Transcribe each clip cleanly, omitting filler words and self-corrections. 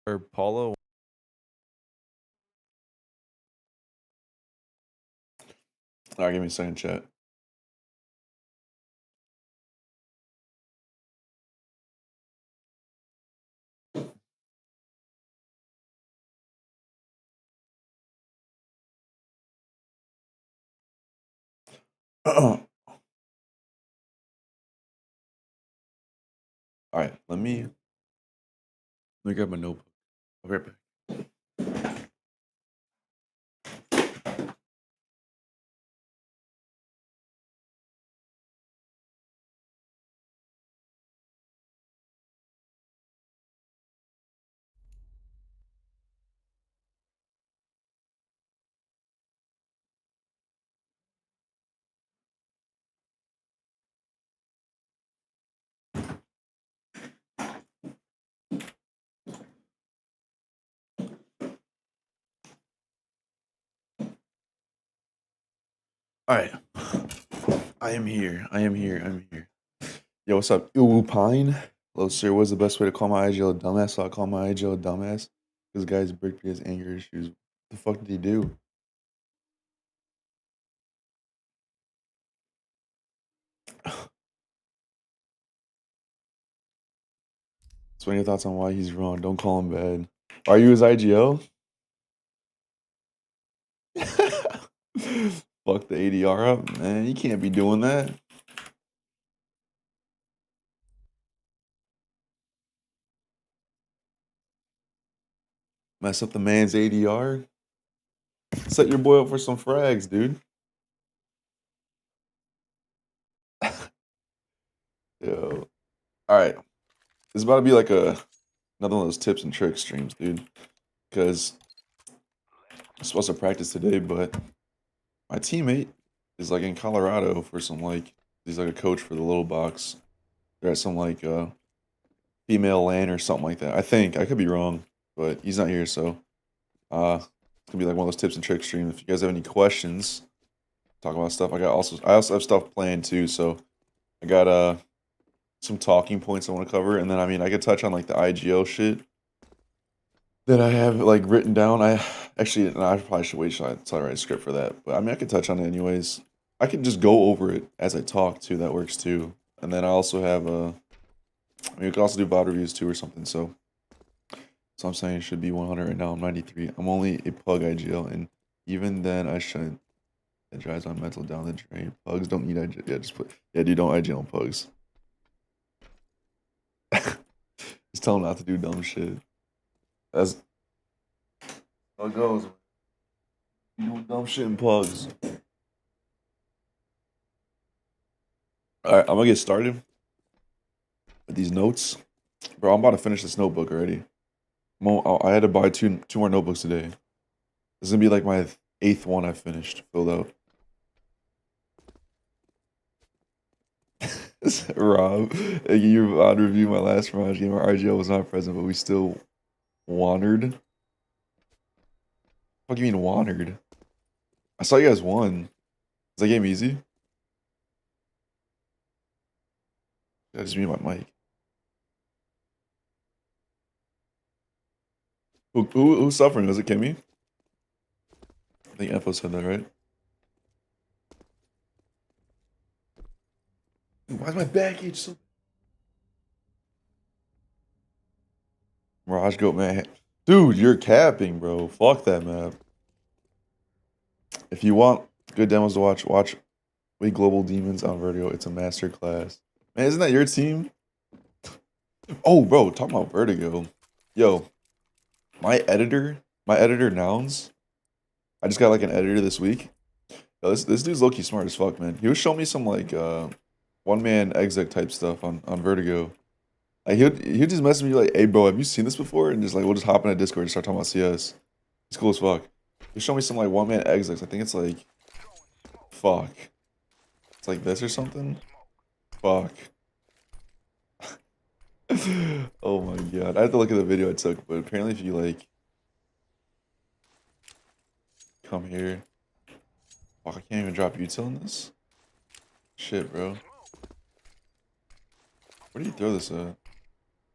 Or Paulo. All right, give me a second, chat. All right, let me grab my notebook. I'll be right back. All right, I am here. I'm here. Yo, what's up, Uwu Pine? Hello, sir. What's the best way to call my IGL a dumbass? So I call my IGL a dumbass. This guy's bricked his anger issues. What the fuck did he do? So, any thoughts on why he's wrong? Don't call him bad. Are you his IGL? Fuck the ADR up, man. You can't be doing that. Mess up the man's ADR. Set your boy up for some frags, dude. Yo. All right. This is about to be like another one of those tips and tricks streams, dude. Because I'm supposed to practice today, but my teammate is like in Colorado for some like he's like a coach for the little box. They're at some like female LAN or something like that. I think I could be wrong, but he's not here, so it's gonna be like one of those tips and tricks streams. If you guys have any questions, talk about stuff. I also have stuff planned too, so I got some talking points I want to cover, and then I mean I could touch on like the IGO shit that I have like written down. I actually, no, I probably should wait till I write a script for that. But I mean, I could touch on it anyways. I could just go over it as I talk too. That works too. And then I also have I mean, we could also do VOD reviews too or something. So I'm saying it should be 100 right now. I'm 93. I'm only a pug IGL, and even then I shouldn't. It drives my mental down the drain. Pugs don't need IGL. Yeah, dude, don't IGL on pugs. Just tell them not to do dumb shit. That's how it goes. You do dumb shit in pugs. All right, I'm gonna get started with these notes, bro. I'm about to finish this notebook already. I had to buy two more notebooks today. This is gonna be like my 8th one I finished filled out. Rob, you on review my last Mirage game. Our RGL was not present, but we still wandered. What do you mean wandered? I saw you guys won. Is that game easy? I just mute my mic. Who's suffering? Was it Kimmy? I think Info said that, right? Why's my back itch so? Mirage Goat, man. Dude, you're capping, bro. Fuck that map. If you want good demos to watch We Global Demons on Vertigo. It's a master class. Man, isn't that your team? Oh, bro, talking about Vertigo. Yo, my editor Nouns. I just got like an editor this week. Yo, this dude's low-key smart as fuck, man. He was showing me some like one-man exec type stuff on Vertigo. Like he'd just message me like, "Hey, bro, have you seen this before?" And just like we'll just hop in a Discord and start talking about CS. It's cool as fuck. He showed me some like one-man execs. I think it's like, fuck. It's like this or something. Fuck. Oh my god. I have to look at the video I took, but apparently if you like come here. Fuck, I can't even drop util in this. Shit, bro. Where do you throw this at?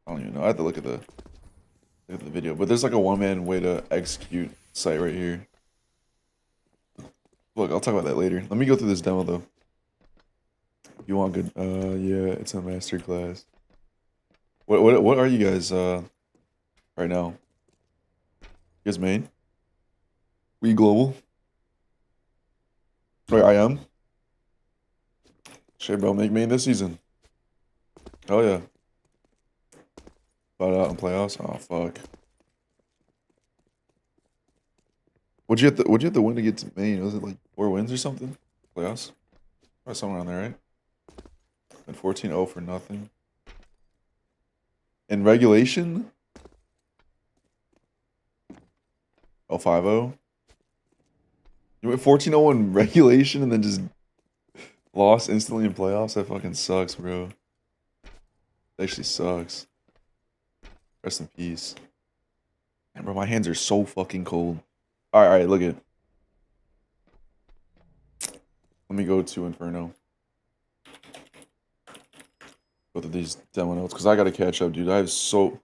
I don't even know. I have to look at the Look at the video. But there's like a one-man way to execute site right here. Look, I'll talk about that later. Let me go through this demo though. You want good? Yeah, it's a master class. What are you guys right now? You guys main? We global? Wait, I am. Shit, bro, make main this season. Oh yeah. But out in playoffs. Oh fuck. What'd you have to win to get to main? Was it like 4 wins or something? Playoffs? Or somewhere on there, right? And 14-0 for nothing. In regulation? Oh, 5-0. You went 14-0 in regulation and then just lost instantly in playoffs? That fucking sucks, bro. That actually sucks. Rest in peace. Man, bro, my hands are so fucking cold. Alright, look at it. Let me go to Inferno. Go through these demo notes, because I gotta catch up, dude. I have so...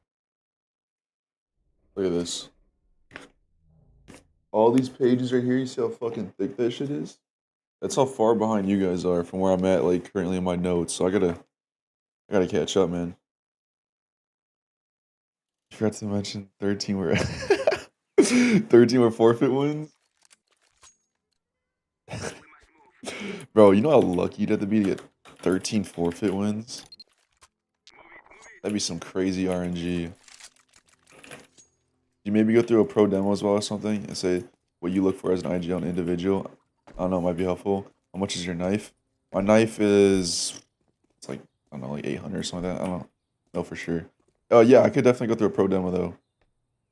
Look at this. All these pages right here, you see how fucking thick that shit is? That's how far behind you guys are from where I'm at, like, currently in my notes. So I gotta catch up, man. I forgot to mention 13 were 13 were forfeit wins. Bro, you know how lucky you'd have to be to get 13 forfeit wins? That'd be some crazy RNG. You maybe go through a pro demo as well or something and say what you look for as an IG on individual. I don't know, it might be helpful. How much is your knife? My knife is, it's like, I don't know, like 800 or something like that. I don't know for sure. Oh yeah, I could definitely go through a pro demo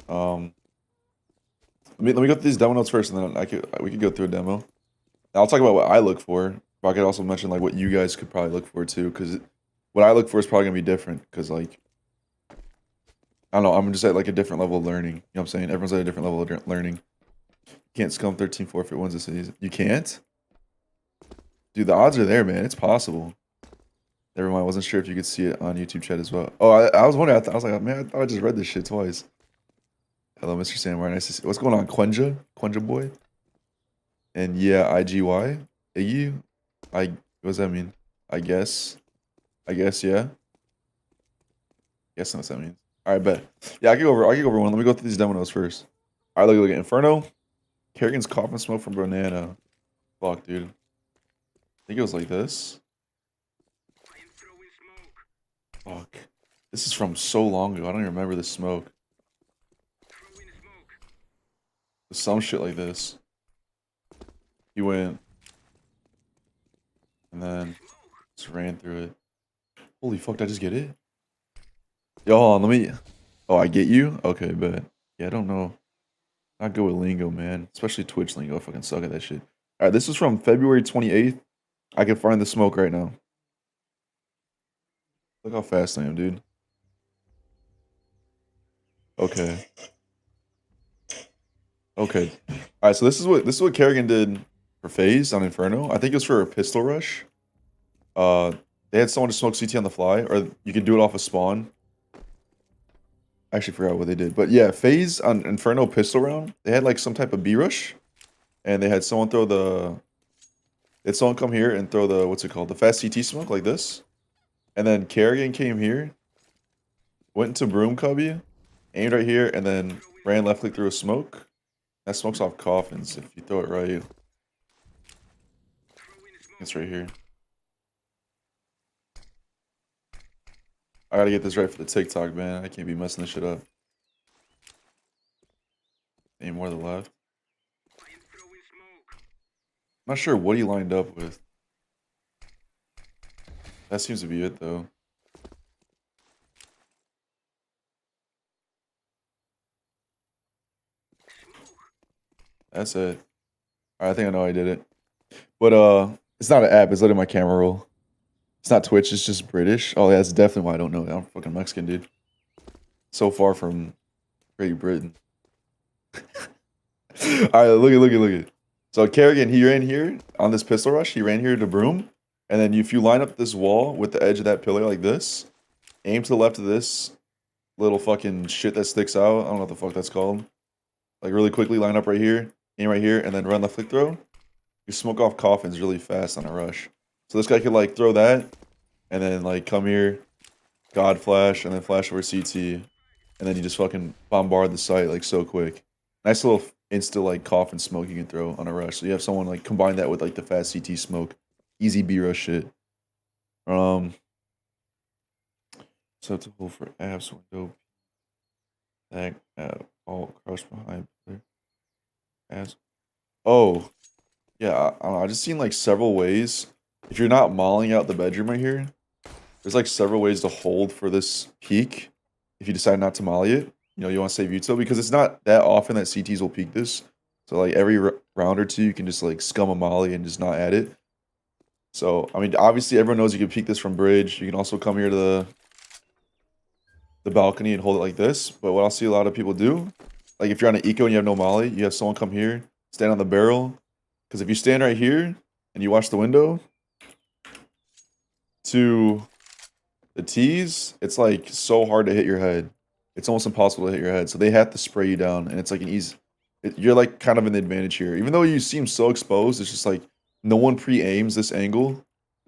though. Let me go through these demo notes first, and then we could go through a demo. And I'll talk about what I look for, but I could also mention like what you guys could probably look for too, because what I look for is probably gonna be different. Because like, I don't know, I'm just at like a different level of learning. You know what I'm saying? Everyone's at a different level of learning. You can't scum 13 forfeit wins this season. You can't? Dude, the odds are there, man. It's possible. Never mind. I wasn't sure if you could see it on YouTube chat as well. Oh, I was wondering. I was like, man, I thought I just read this shit twice. Hello, Mr. Sandwire. Nice to see. What's going on, Quenja boy? And yeah, IGY, Iggy. What does that mean? I guess, yeah. Guess that's what that means. All right, bet. Yeah, I can go over one. Let me go through these demo notes first. All right, look at Inferno. Kerrigan's coughing smoke from banana. Fuck, dude. I think it was like this. Fuck. This is from so long ago. I don't even remember the smoke. Some shit like this. He went. And then just ran through it. Holy fuck, did I just get it? Yo, hold on, let me... Oh, I get you? Okay, bet. Yeah, I don't know. Not good with lingo, man. Especially Twitch lingo. I fucking suck at that shit. Alright, this is from February 28th. I can find the smoke right now. Look how fast I am, dude. Okay. Okay. Alright, so this is what Kerrigan did for FaZe on Inferno. I think it was for a pistol rush. They had someone to smoke CT on the fly, or you could do it off a spawn. I actually forgot what they did. But yeah, FaZe on Inferno pistol round, they had like some type of B rush. And they had someone throw the... They had someone come here and throw the, what's it called? The fast CT smoke like this. And then Kerrigan came here, went into Broom Cubby, aimed right here, and then ran left click through a smoke. That smoke's off coffins if you throw it right. It's right here. I gotta get this right for the TikTok, man. I can't be messing this shit up. Aim more to the left. I'm not sure what he lined up with. That seems to be it, though. That's it. Alright, I think I know I did it. But, it's not an app. It's literally my camera roll. It's not Twitch. It's just British. Oh, yeah, that's definitely why I don't know. I'm fucking Mexican, dude. So far from Great Britain. Alright, look at. So Kerrigan, he ran here on this pistol rush. He ran here to Broom. And then if you line up this wall with the edge of that pillar like this, aim to the left of this, little fucking shit that sticks out. I don't know what the fuck that's called. Like really quickly line up right here, aim right here, and then run the flick throw. You smoke off coffins really fast on a rush. So this guy could like throw that, and then like come here, God flash, and then flash over CT, and then you just fucking bombard the site like so quick. Nice little insta like coffin smoke you can throw on a rush. So you have someone like combine that with like the fast CT smoke, easy B rush shit. Acceptable for apps window. Tag all crouch behind player. As oh yeah, I don't know. I just seen like several ways. If you're not mauling out the bedroom right here, there's like several ways to hold for this peak. If you decide not to molly it, you know you want to save util because it's not that often that CTs will peak this. So like every round or two, you can just like scum a molly and just not add it. So I mean, obviously everyone knows you can peek this from bridge. You can also come here to the balcony and hold it like this. But what I'll see a lot of people do, like if you're on an eco and you have no molly, you have someone come here, stand on the barrel. Because if you stand right here and you watch the window to the T's, it's like so hard to hit your head. It's almost impossible to hit your head. So they have to spray you down, and it's like an easy. You're like kind of in the advantage here, even though you seem so exposed. It's just like no one pre-aims this angle.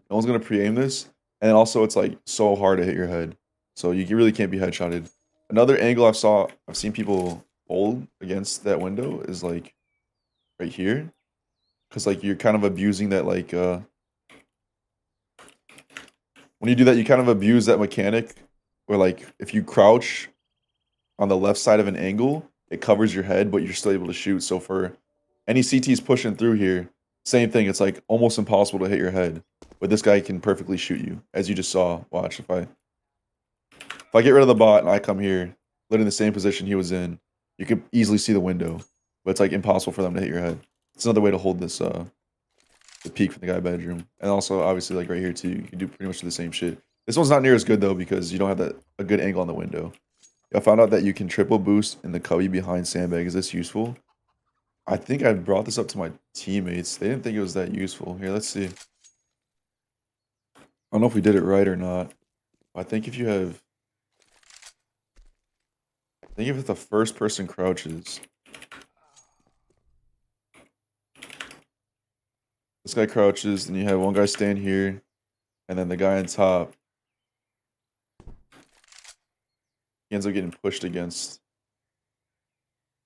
No one's gonna pre-aim this, and then also it's like so hard to hit your head. So you really can't be headshotted. Another angle I've seen people hold against that window is like right here, because like you're kind of abusing that like when you do that, you kind of abuse that mechanic where like if you crouch on the left side of an angle, it covers your head, but you're still able to shoot. So for any CTs pushing through here, same thing. It's like almost impossible to hit your head, but this guy can perfectly shoot you, as you just saw. Watch if I get rid of the bot and I come here, lit in the same position he was in, you could easily see the window, but it's like impossible for them to hit your head. It's another way to hold this the peak from the guy bedroom, and also obviously like right here too, you can do pretty much the same shit. This one's not near as good though because you don't have a good angle on the window. I found out that you can triple boost in the cubby behind sandbag. Is this useful? I think I brought this up to my teammates. They didn't think it was that useful. Here, let's see. I don't know if we did it right or not. I think if you have, I think if the first person crouches, this guy crouches, then you have one guy stand here, and then the guy on top, he ends up getting pushed against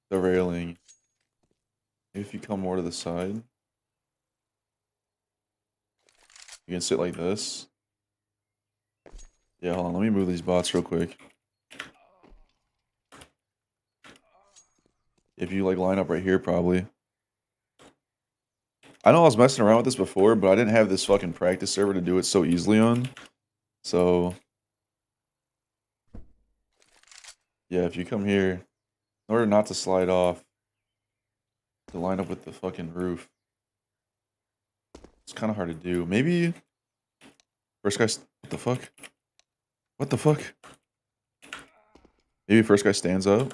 the railing. If you come more to the side, you can sit like this. Yeah, hold on. Let me move these bots real quick. If you like line up right here, probably. I know I was messing around with this before, but I didn't have this fucking practice server to do it so easily on. So, yeah, if you come here, in order not to slide off, to line up with the fucking roof, it's kind of hard to do. Maybe first guy, what the fuck? What the fuck? Maybe first guy stands up,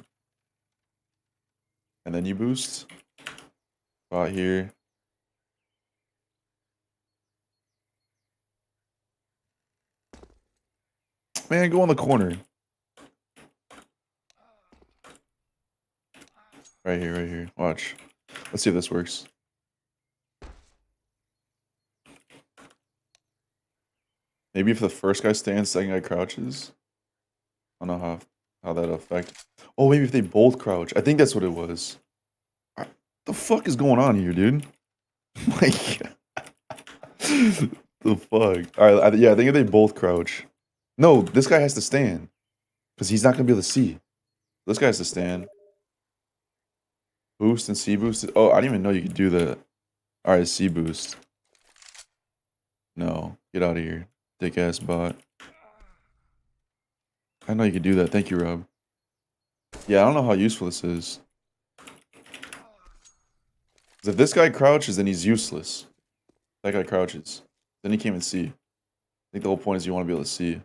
and then you boost. Spot here. Man, go on the corner. Right here, right here. Watch. Let's see if this works. Maybe if the first guy stands, second guy crouches. I don't know how that affect. Oh, maybe if they both crouch. I think that's what it was. What the fuck is going on here, dude? Like, the fuck? All right, yeah, I think if they both crouch. No, this guy has to stand because he's not gonna be able to see. This guy has to stand. Boost and C boost. Oh, I didn't even know you could do that. All right, C boost. No, get out of here, dick ass bot. I know you could do that. Thank you, Rob. Yeah, I don't know how useful this is. 'Cause if this guy crouches, then he's useless. That guy crouches. Then he can't even see. I think the whole point is you want to be able to see.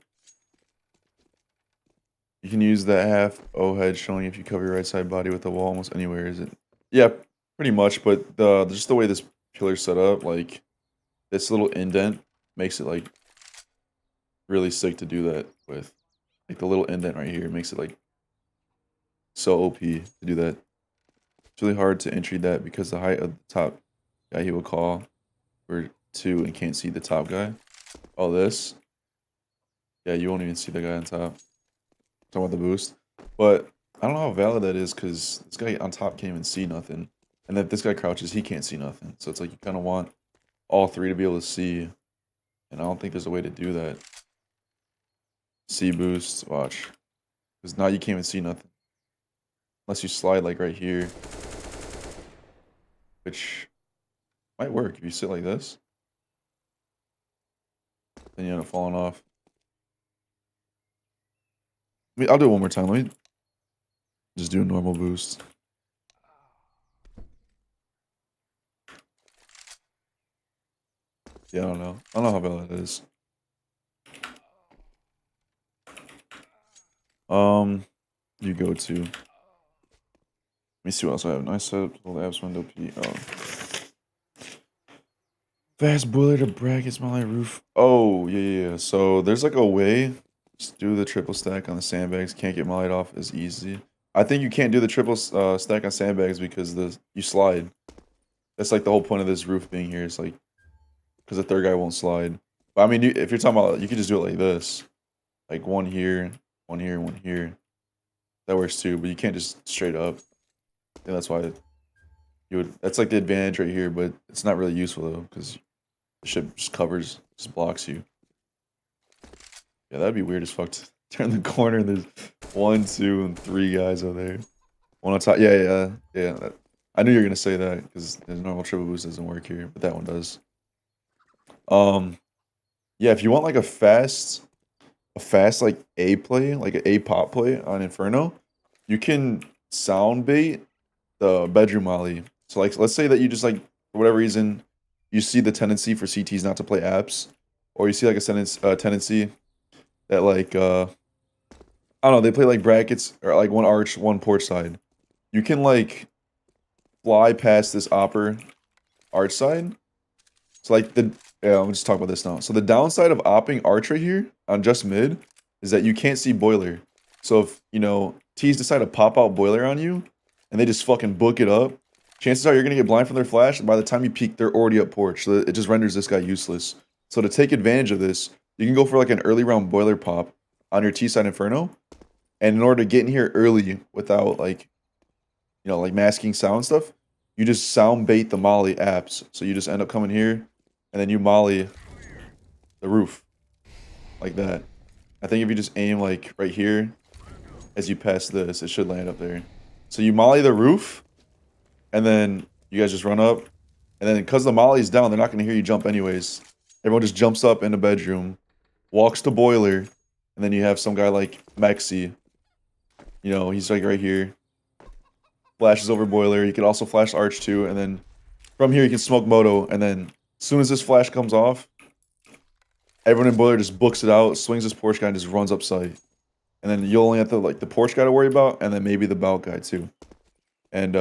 You can use that half O head showing if you cover your right side body with the wall almost anywhere, is it? Yeah, pretty much, but just the way this pillar's set up, like this little indent makes it like really sick to do that with. Like the little indent right here makes it like so OP to do that. It's really hard to entry that because the height of the top guy he will call for 2 and can't see the top guy. Oh, this. Yeah, you won't even see the guy on top. Talking about the boost. But I don't know how valid that is because this guy on top can't even see nothing. And if this guy crouches, he can't see nothing. So it's like you kind of want all 3 to be able to see. And I don't think there's a way to do that. See boost, watch. Because now you can't even see nothing. Unless you slide like right here. Which might work if you sit like this. Then you end up falling off. I mean, I'll do it one more time. Let me just do a normal boost. Yeah, I don't know. I don't know how valid it is. You go to. Let me see what else I have. Nice setup. Labs window P. Oh. Fast boiler to brackets, my roof. Oh, yeah. So there's like a way. Just do the triple stack on the sandbags. Can't get mollied off as easy. I think you can't do the triple stack on sandbags because you slide. That's like the whole point of this roof being here. It's like because the third guy won't slide. But I mean, if you're talking about, you could just do it like this, like one here, one here, one here. That works too. But you can't just straight up. I think that's why you would. That's like the advantage right here, but it's not really useful though because the ship just covers, just blocks you. Yeah, that'd be weird as fuck to turn the corner and there's 1, 2, and 3 guys over there. One on top. Yeah. I knew you were gonna say that because the normal triple boost doesn't work here, but that one does. Yeah, if you want like a fast like A play, like an A pop play on Inferno, you can sound bait the bedroom molly. So like, let's say that you just like for whatever reason you see the tendency for CTs not to play apps, or you see like a tendency that like I don't know, they play like brackets or like one arch, one porch side. You can like fly past this upper arch side. So like I'm just talking about this now. So the downside of opping arch right here on just mid is that you can't see boiler. So if T's decide to pop out boiler on you and they just fucking book it up, chances are you're gonna get blind from their flash, and by the time you peek, they're already up porch. So it just renders this guy useless. So to take advantage of this, you can go for like an early round boiler pop on your T side Inferno. And in order to get in here early without like masking sound stuff, you just sound bait the molly apps. So you just end up coming here and then you molly the roof like that. I think if you just aim like right here as you pass this, it should land up there. So you molly the roof and then you guys just run up, and then because the molly's down, they're not going to hear you jump anyways. Everyone just jumps up in the bedroom, walks to boiler, and then you have some guy like Mexi. He's like right here. Flashes over boiler. You can also flash arch too, and then from here you can smoke moto, and then as soon as this flash comes off, everyone in boiler just books it out, swings this porch guy, and just runs up site. And then you'll only have the porch guy to worry about, and then maybe the bout guy too. And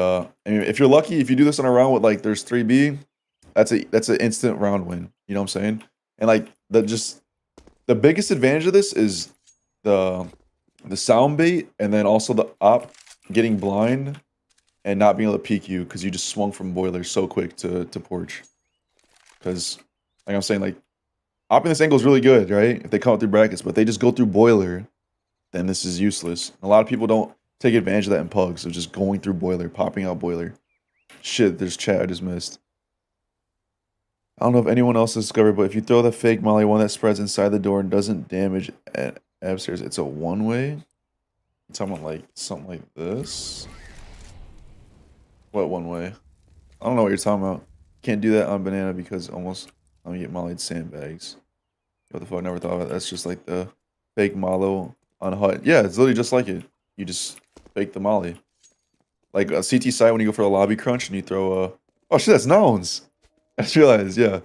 if you're lucky, if you do this on a round with like there's 3B, that's an instant round win. You know what I'm saying? And like the biggest advantage of this is the sound bait, and then also the op getting blind and not being able to peek you because you just swung from boiler so quick to porch. Because like I'm saying, like opping this angle is really good, right? If they come out through brackets, but they just go through boiler, then this is useless. A lot of people don't take advantage of that in pugs, of just going through boiler, popping out boiler. Shit, there's chat I just missed. I don't know if anyone else has discovered, but if you throw the fake molly one that spreads inside the door and doesn't damage upstairs, it's a one-way. I'm talking about like something like this. What one way? I don't know what you're talking about. Can't do that on banana because almost I'm gonna get mollied sandbags. What the fuck? I never thought of it. That's just like the fake mollo on hut. Yeah, it's literally just like it. You just fake the molly. Like a CT side when you go for a lobby crunch and you throw a... Oh shit, that's nouns! I just realized, yeah.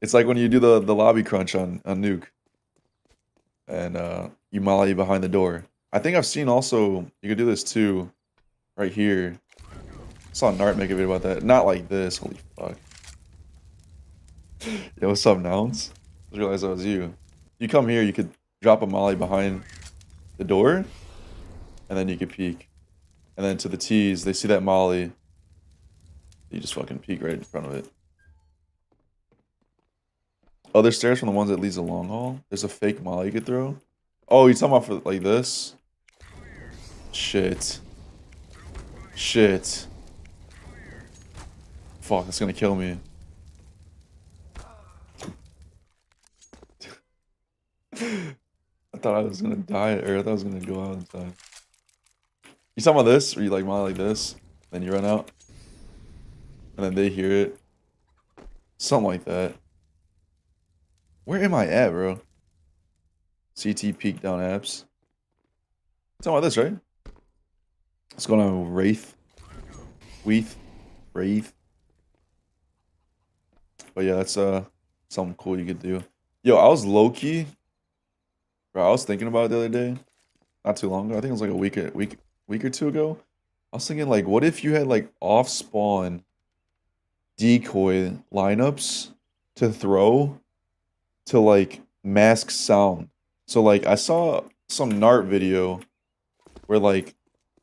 It's like when you do the lobby crunch on nuke. And you molly behind the door. I think I've seen also, you could do this too, right here. I saw Nart make a video about that. Not like this, holy fuck. Yo, what's up, nouns? I realized that was you. You come here, you could drop a molly behind the door, and then you can peek. And then to the T's, they see that molly. You just fucking peek right in front of it. Other stairs from the ones that leads a long hall. There's a fake molly you could throw. Oh, you talking about for like this? Shit. Shit. Fuck, that's gonna kill me. I thought I was gonna die, or I thought I was gonna go out and die. You talking about this? Or you like molly like this? Then you run out? And then they hear it? Something like that. Where am I at, bro? CT peek down apps. Talking about this, right? What's going on, Wraith? Wraith. But yeah, that's something cool you could do. Yo, I was low key, bro. I was thinking about it the other day, not too long ago. I think it was like a week or two ago. I was thinking like, what if you had like off spawn decoy lineups to throw to like mask sound. So like I saw some Nart video where like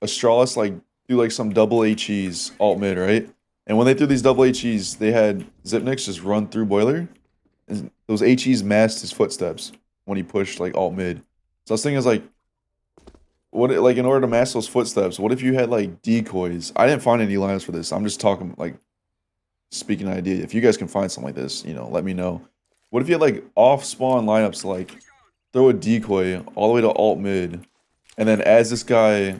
Astralis like do like some double HEs alt mid, right? And when they threw these double HEs, they had Zipnix just run through boiler. And those HEs masked his footsteps when he pushed like alt mid. So I was thinking, like, what like in order to mask those footsteps, what if you had like decoys? I didn't find any lines for this. I'm just talking like speaking an idea. If you guys can find something like this, you know, let me know. What if you had like off spawn lineups to like throw a decoy all the way to alt mid, and then as this guy,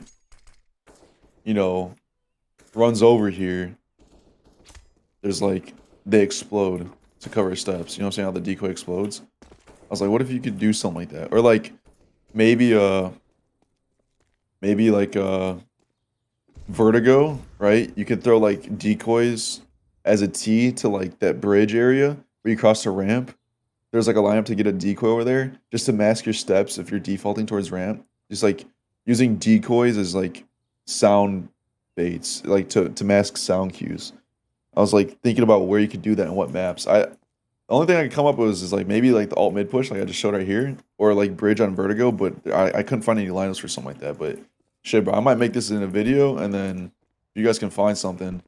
you know, runs over here, there's like they explode to cover his steps. You know what I'm saying? How the decoy explodes. I was like, what if you could do something like that? Or like maybe like Vertigo, right? You could throw like decoys as a T to like that bridge area where you cross the ramp. There's like a lineup to get a decoy over there just to mask your steps if you're defaulting towards ramp. Just like using decoys as like sound baits, like to mask sound cues. I was like thinking about where you could do that and what maps. The only thing I could come up with is like maybe like the alt mid push, like I just showed right here, or like bridge on Vertigo, but I couldn't find any lineups for something like that. But shit, bro, I might make this in a video, and then if you guys can find something,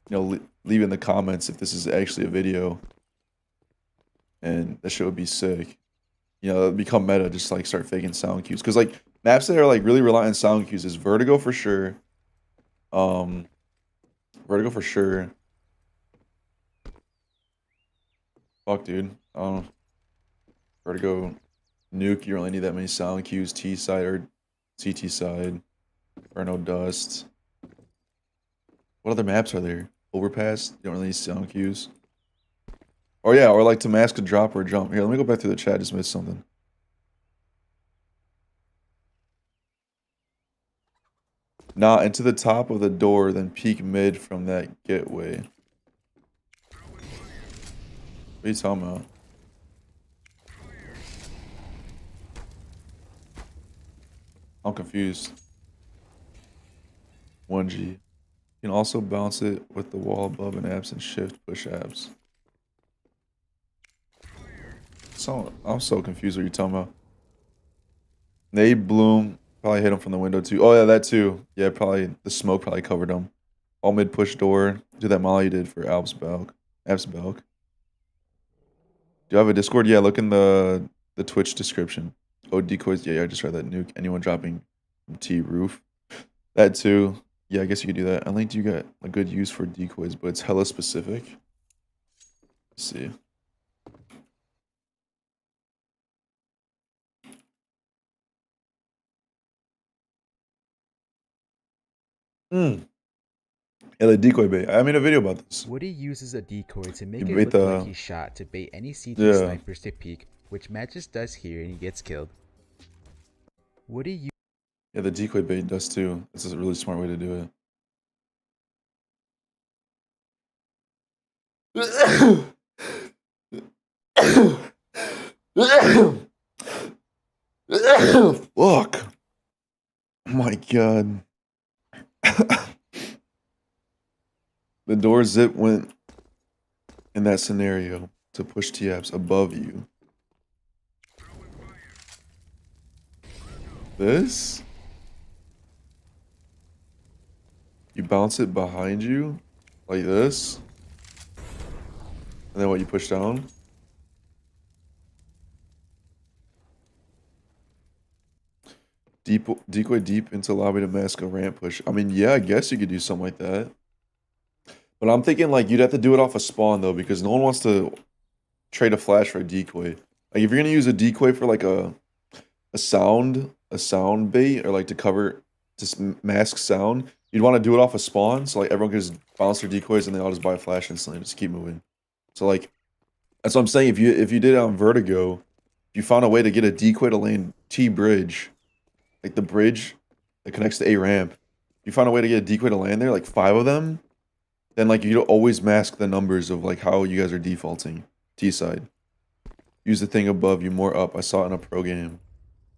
you know, leave in the comments if this is actually a video, and that shit would be sick. You know, it'd become meta, just like start faking sound cues, because like maps that are like really reliant on sound cues is Vertigo for sure. Vertigo for sure. Fuck, dude. Vertigo, nuke. You don't really need that many sound cues. T side or CT side. Inferno dust. What other maps are there? Overpass. You don't really need sound cues. Or yeah, or like to mask a drop or a jump. Here, let me go back to the chat. Just missed something. Nah, into the top of the door, then peek mid from that gateway. What are you talking about? I'm confused. 1G. You can also bounce it with the wall above and abs and shift push abs. So I'm so confused what you're talking about. They bloom. Probably hit him from the window too. Oh yeah, that too. Yeah, probably the smoke probably covered him. All mid push door. Do that molly you did for Abs Belk. Do you have a Discord? Yeah, look in the Twitch description. Oh, decoys. Yeah, I just read that nuke. Anyone dropping T roof. That too. Yeah, I guess you could do that. I think you got a good use for decoys, but it's hella specific. Let's see. Yeah, the decoy bait. I made a video about this. Woody uses a decoy to make You it bait look like he shot to bait any CT snipers to peek, which Matches does here and he gets killed. Woody Yeah, the decoy bait does too. This is a really smart way to do it. Fuck. Oh my god. The door zip went in that scenario to push TAPs above you. This? You bounce it behind you, like this. And then what, you push down? Decoy deep into lobby to mask a ramp push. I mean, yeah, I guess you could do something like that. But I'm thinking like you'd have to do it off a spawn though, because no one wants to trade a flash for a decoy. Like if you're gonna use a decoy for like a sound bait or like to cover mask sound, you'd want to do it off a spawn so like everyone can just bounce their decoys and they all just buy a flash instantly and just keep moving. So like that's what I'm saying. If you did it on Vertigo, if you found a way to get a decoy to lane T bridge, like the bridge that connects to A ramp, if you found a way to get a decoy to land there, like 5 of them, then like you'd always mask the numbers of like how you guys are defaulting T side. Use the thing above you, more up. I saw it in a pro game.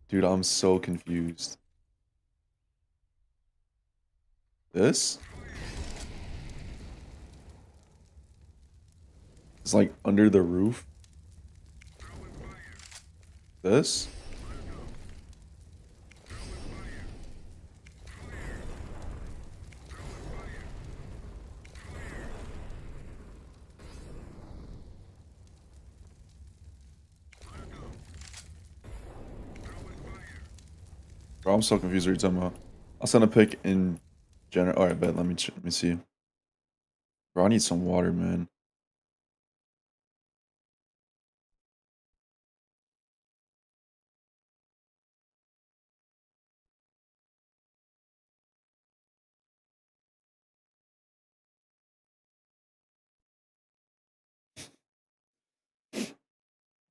Dude, I'm so confused. This? It's like under the roof. This? Bro, I'm so confused what you're talking about. I'll send a pic in general. Alright, bet. Let me see. Bro, I need some water, man.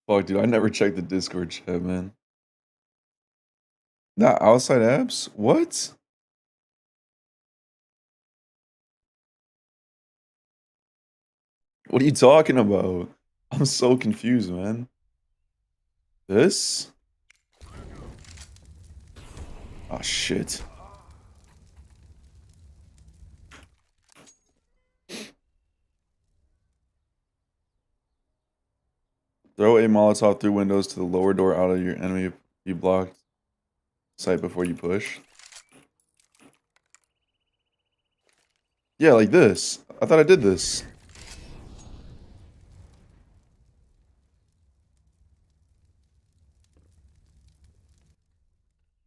Fuck, dude, I never checked the Discord chat, man. Not outside apps? What? What are you talking about? I'm so confused, man. This? Oh, shit. Throw a Molotov through windows to the lower door out of your enemy be blocked site before you push. Yeah, like this. I thought I did this.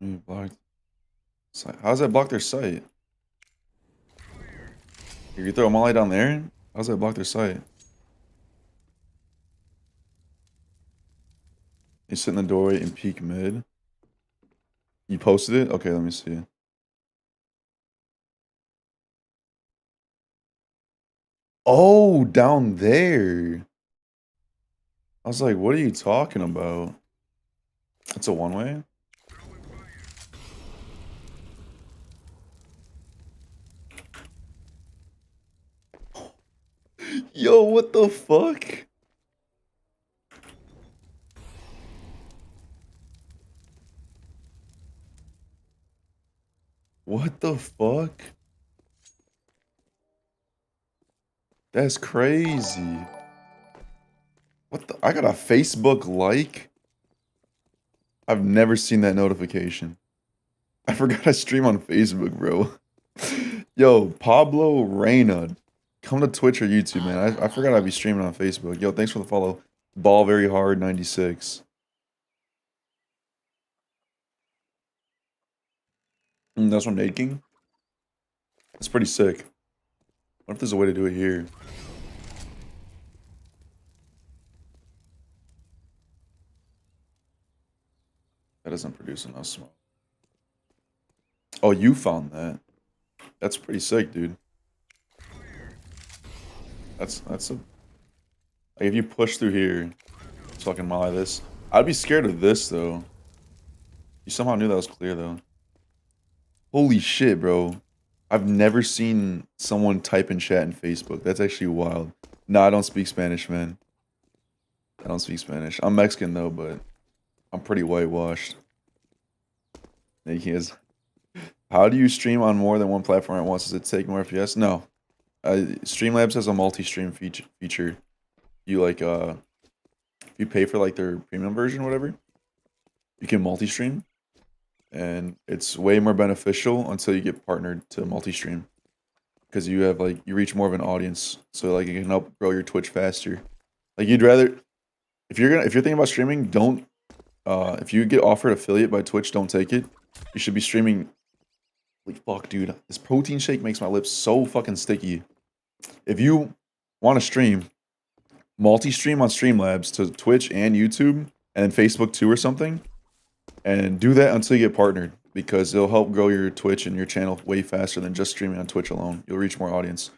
Blocked site. How does that block their site? You throw a molly down there? How does that block their site? You sit in the doorway and peek mid. You posted it? Okay, let me see. Oh, down there. I was like, what are you talking about? It's a one-way? Yo, what the fuck? What the fuck? That's crazy. What the? I got a Facebook like? I've never seen that notification. I forgot I stream on Facebook, bro. Yo, Pablo Reyna. Come to Twitch or YouTube, man. I forgot I'd be streaming on Facebook. Yo, thanks for the follow. Ball very hard 96. That's from Nate King. That's pretty sick. What if there's a way to do it here? That doesn't produce enough smoke. Oh, you found that. That's pretty sick, dude. That's a like if you push through here, it's fucking molly this. I'd be scared of this though. You somehow knew that was clear though. Holy shit, bro. I've never seen someone type in chat in Facebook. That's actually wild. Nah, I don't speak Spanish, man. I don't speak Spanish. I'm Mexican though, but I'm pretty whitewashed. He is. How do you stream on more than one platform at once? Does it take more FPS? No. Streamlabs has a multi-stream feature. You like if you pay for like their premium version or whatever, you can multi-stream. and it's way more beneficial until you get partnered to multi-stream because you have like you reach more of an audience, so like it can help grow your Twitch faster. Like you'd rather if you're thinking about streaming, don't if you get offered affiliate by Twitch, don't take it. You should be streaming. Like, fuck, dude, this protein shake makes my lips so fucking sticky. If you want to stream, multi-stream on Streamlabs to Twitch and YouTube, and then Facebook too or something, and do that until you get partnered because it'll help grow your Twitch and your channel way faster than just streaming on Twitch alone. You'll reach more audience.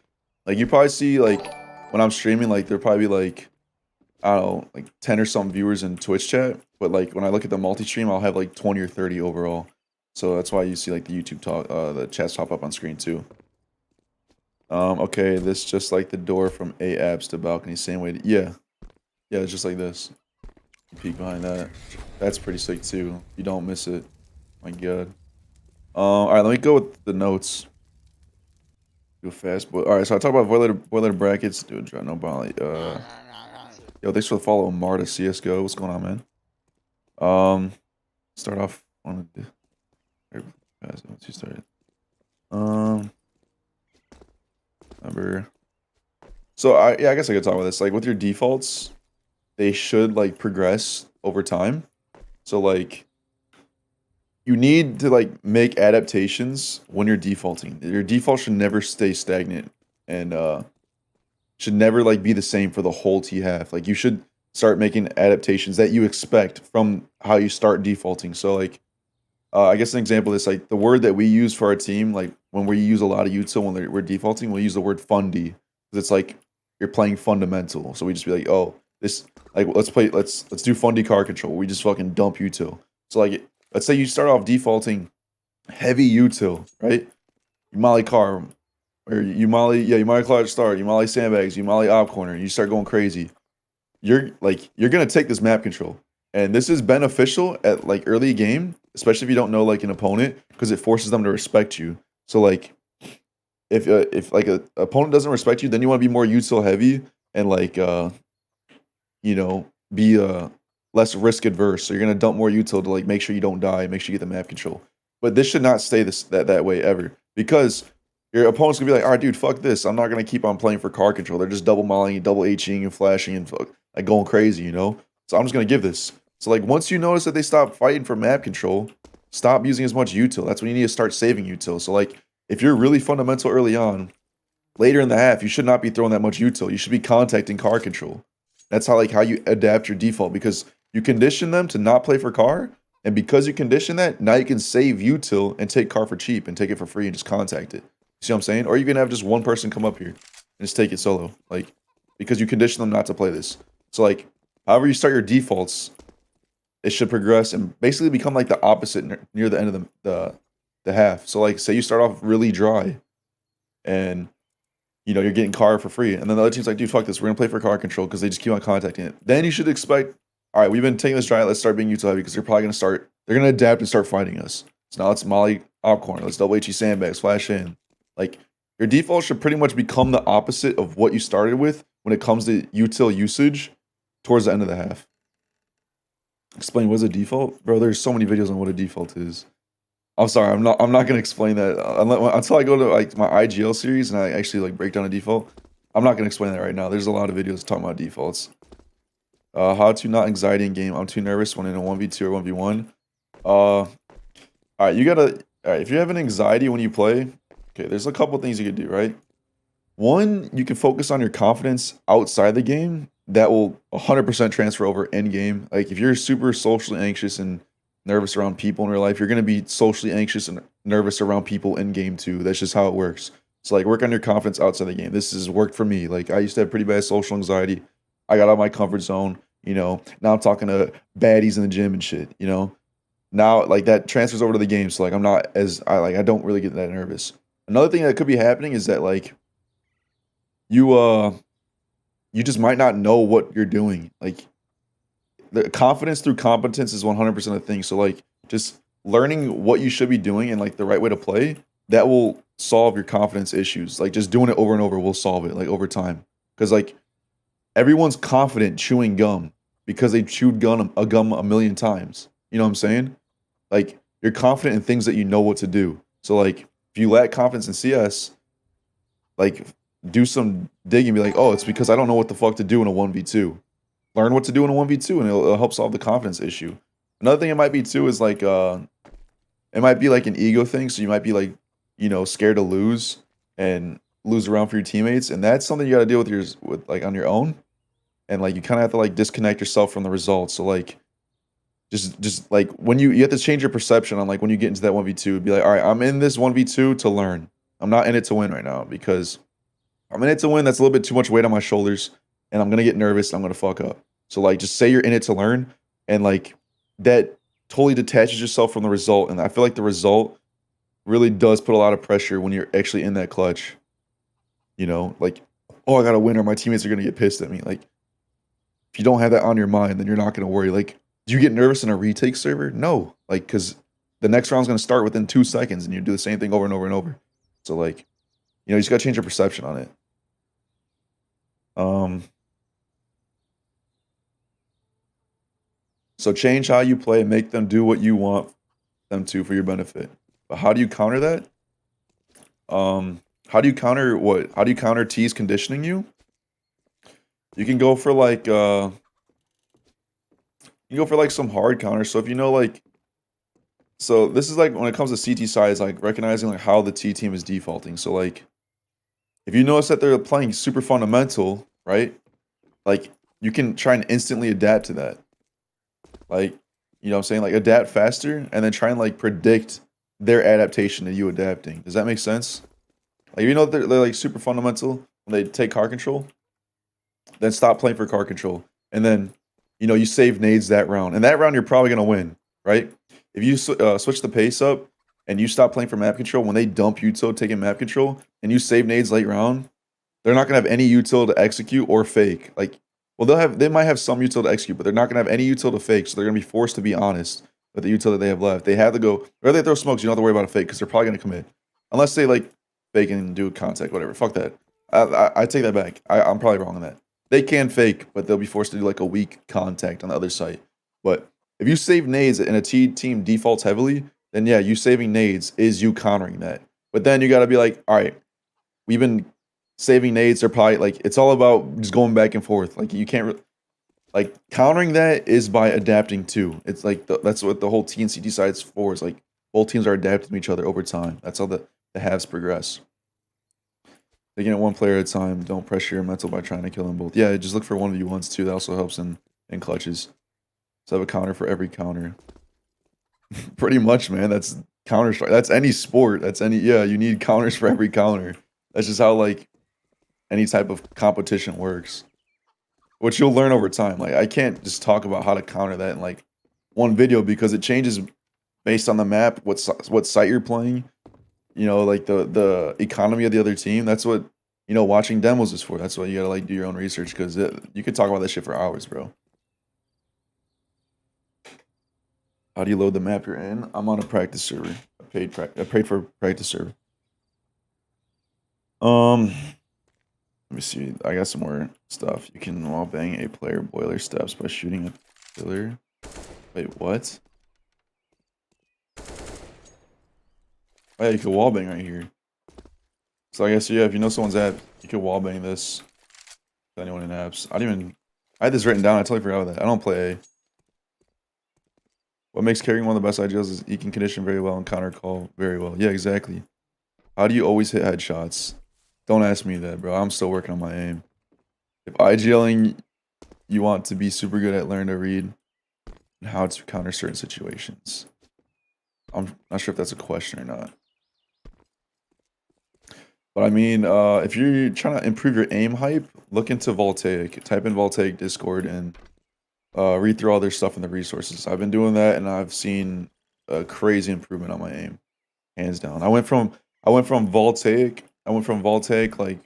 Like you probably see like when I'm streaming, like there'll probably be like I don't know, like 10 or some viewers in Twitch chat, but like when I look at the multi-stream, I'll have like 20 or 30 overall. So that's why you see like the YouTube talk, the chats pop up on screen too. Okay, this just like the door from A apps to balcony, same way. Yeah, it's just like this. You peek behind that. That's pretty sick too. You don't miss it. My God. All right, let me go with the notes. Go fast, but all right. So I talk about void letter brackets. Dude, no Bali. Yo, thanks for the follow, Marta CSGO. What's going on, man? Start off on the. Guys, once you started. Number. So I guess I could talk about this. Like with your defaults, they should like progress over time. So like you need to like make adaptations when you're defaulting. Your default should never stay stagnant and should never like be the same for the whole THAF. Like you should start making adaptations that you expect from how you start defaulting. So like I guess an example is like the word that we use for our team, like when we use a lot of util when we're defaulting, we'll use the word fundy because it's like you're playing fundamental. So we just be like, oh, this like let's do fundy car control. We just fucking dump util. So like let's say you start off defaulting heavy util, right? You molly car, or you molly clutch start, you molly sandbags, you molly op corner, you start going crazy. You're gonna take this map control, and this is beneficial at like early game, especially if you don't know like an opponent, because it forces them to respect you. So like if like a opponent doesn't respect you, then you want to be more util heavy and like be less risk adverse. So you're gonna dump more util to like make sure you don't die, make sure you get the map control. But this should not stay that way ever, because your opponent's gonna be like, all right, dude, fuck this. I'm not gonna keep on playing for car control. They're just double mollying, double Hing, and flashing, and like going crazy, So I'm just gonna give this. So like once you notice that they stop fighting for map control, stop using as much util. That's when you need to start saving util. So like if you're really fundamental early on, later in the half, you should not be throwing that much util. You should be contacting car control. That's how you adapt your default, because you condition them to not play for car, and because you condition that, now you can save util and take car for cheap and take it for free and just contact it. You see what I'm saying? Or you can have just one person come up here and just take it solo, like because you condition them not to play this. So like, however you start your defaults, it should progress and basically become like the opposite near the end of the half. So like, say you start off really dry, and you're getting car for free, and then the other team's like, dude, fuck this, we're gonna play for car control because they just keep on contacting it. Then you should expect, all right, we've been taking this dry, let's start being util heavy because they're gonna adapt and start fighting us. So now let's molly op corner, let's double HE sandbags, flash in. Like your default should pretty much become the opposite of what you started with when it comes to util usage towards the end of the half. Explain what's a default, bro. There's so many videos on what a default is. I'm sorry, I'm not gonna explain that until I go to like my IGL series and I actually like break down a default. I'm not gonna explain that right now. There's a lot of videos talking about defaults. How to not anxiety in game. I'm too nervous when in a 1v2 or 1v1. All right, if you have an anxiety when you play, okay, there's a couple things you could do, right? One, you can focus on your confidence outside the game. That will 100% transfer over in game. Like if you're super socially anxious and nervous around people in real life, you're going to be socially anxious and nervous around people in game too. That's just how it works. So like work on your confidence outside the game. This has worked for me. Like I used to have pretty bad social anxiety. I got out of my comfort zone, Now I'm talking to baddies in the gym and shit, Now like that transfers over to the game. So like I don't really get that nervous. Another thing that could be happening is that like you just might not know what you're doing. Like the confidence through competence is 100% a thing. So like just learning what you should be doing and like the right way to play, that will solve your confidence issues. Like just doing it over and over will solve it like over time. Because like everyone's confident chewing gum because they chewed gum a million times. You know what I'm saying? Like you're confident in things that you know what to do. So like if you lack confidence in CS, like do some digging and be like, oh, it's because I don't know what the fuck to do in a 1v2. Learn what to do in a 1v2 and it'll help solve the confidence issue. Another thing it might be too is like it might be like an ego thing. So you might be like, you know, scared to lose and lose around for your teammates. And that's something you gotta deal with like on your own. And like you kind of have to like disconnect yourself from the results. So like just like when you have to change your perception on like when you get into that 1v2, be like, all right, I'm in this 1v2 to learn. I'm not in it to win right now because I'm in it to win. That's a little bit too much weight on my shoulders, and I'm gonna get nervous. And I'm gonna fuck up. So like, just say you're in it to learn, and like that totally detaches yourself from the result. And I feel like the result really does put a lot of pressure when you're actually in that clutch. You know, like, oh, I gotta win, or my teammates are gonna get pissed at me. Like, if you don't have that on your mind, then you're not gonna worry. Like, do you get nervous in a retake server? No, like, because the next round's gonna start within 2 seconds, and you do the same thing over and over and over. So like, you know, you just gotta change your perception on it. So change how you play and make them do what you want them to for your benefit. But how do you counter that? How do you counter what? How do you counter T's conditioning you? You can go for like some hard counters. So if you know like so this is like when it comes to CT sides, like recognizing like how the T team is defaulting. So like if you notice that they're playing super fundamental, right? Like you can try and instantly adapt to that. Like, you know what I'm saying? Like adapt faster and then try and like predict their adaptation to you adapting. Does that make sense? Like you know they're like super fundamental when they take car control, then stop playing for car control. And then, you know, you save nades that round. And that round you're probably gonna win, right? If you switch the pace up and you stop playing for map control, when they dump util taking map control and you save nades late round, they're not gonna have any util to execute or fake. Like, well, they might have some util to execute, but they're not gonna have any util to fake. So they're gonna be forced to be honest with the util that they have left. They have to go, or they throw smokes. You don't have to worry about a fake because they're probably gonna commit, unless they like fake and do contact, whatever. Fuck that. I take that back. I'm probably wrong on that. They can fake, but they'll be forced to do like a weak contact on the other side. But if you save nades and a team defaults heavily, then yeah, you saving nades is you countering that. But then you got to be like, all right, we've been saving nades. They're probably like, it's all about just going back and forth. Like you can't like countering that is by adapting too. It's like that's what the whole T and CT side's for. Is like both teams are adapting to each other over time. That's how the halves progress. Taking it one player at a time. Don't pressure your mental by trying to kill them both. Yeah, just look for 1v1s too. That also helps in clutches. So have a counter for every counter. Pretty much, man. That's Counter Strike. That's any sport. That's any you need counters for every counter. That's just how like any type of competition works. Which you'll learn over time. Like I can't just talk about how to counter that in like one video because it changes based on the map, what site you're playing. You know, like the economy of the other team. That's what, you know, watching demos is for. That's why you gotta like do your own research because you could talk about that shit for hours, bro. How do you load the map you're in? I'm on a practice server. I paid for a practice server. Let me see. I got some more stuff. You can wall bang a player boiler steps by shooting a pillar. Wait, what? Oh, yeah, you can wallbang right here. So I guess, yeah, if you know someone's app, you can wallbang this to anyone in apps. I had this written down. I totally forgot about that. I don't play A. What makes carrying one of the best ideas is he can condition very well and counter call very well. Yeah, exactly. How do you always hit headshots? Don't ask me that, bro. I'm still working on my aim. If IGLing, you want to be super good at learn to read and how to counter certain situations. I'm not sure if that's a question or not. But I mean, if you're trying to improve your aim hype, look into Voltaic. Type in Voltaic Discord and read through all their stuff in the resources. I've been doing that and I've seen a crazy improvement on my aim, hands down. I went from Voltaic like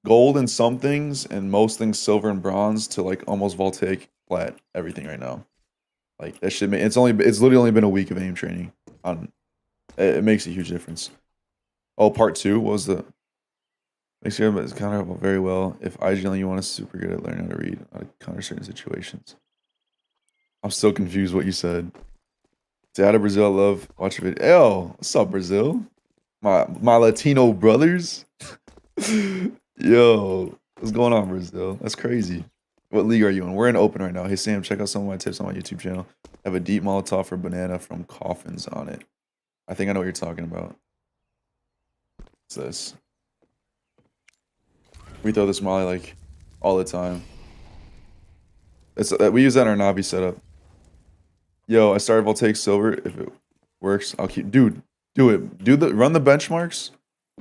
gold in some things and most things silver and bronze to like almost Voltaic plat everything right now. Like that shit. It's literally only been a week of aim training. It makes a huge difference. Oh, part 2 was the makes you counter very well. If IGL you want to super good at learning how to read how to counter certain situations. I'm still confused what you said. Say hi to Brazil. I love watching video. Yo, what's up, Brazil? My Latino brothers. Yo, what's going on, Brazil? That's crazy. What league are you in? We're in open right now. Hey Sam, check out some of my tips on my YouTube channel. I have a deep Molotov for banana from coffins on it. I think I know what you're talking about. What's this? We throw this molly like all the time. We use that in our Navi setup. Yo, I started Voltaic Silver. If it works, I'll keep. Dude, do it. Run the benchmarks.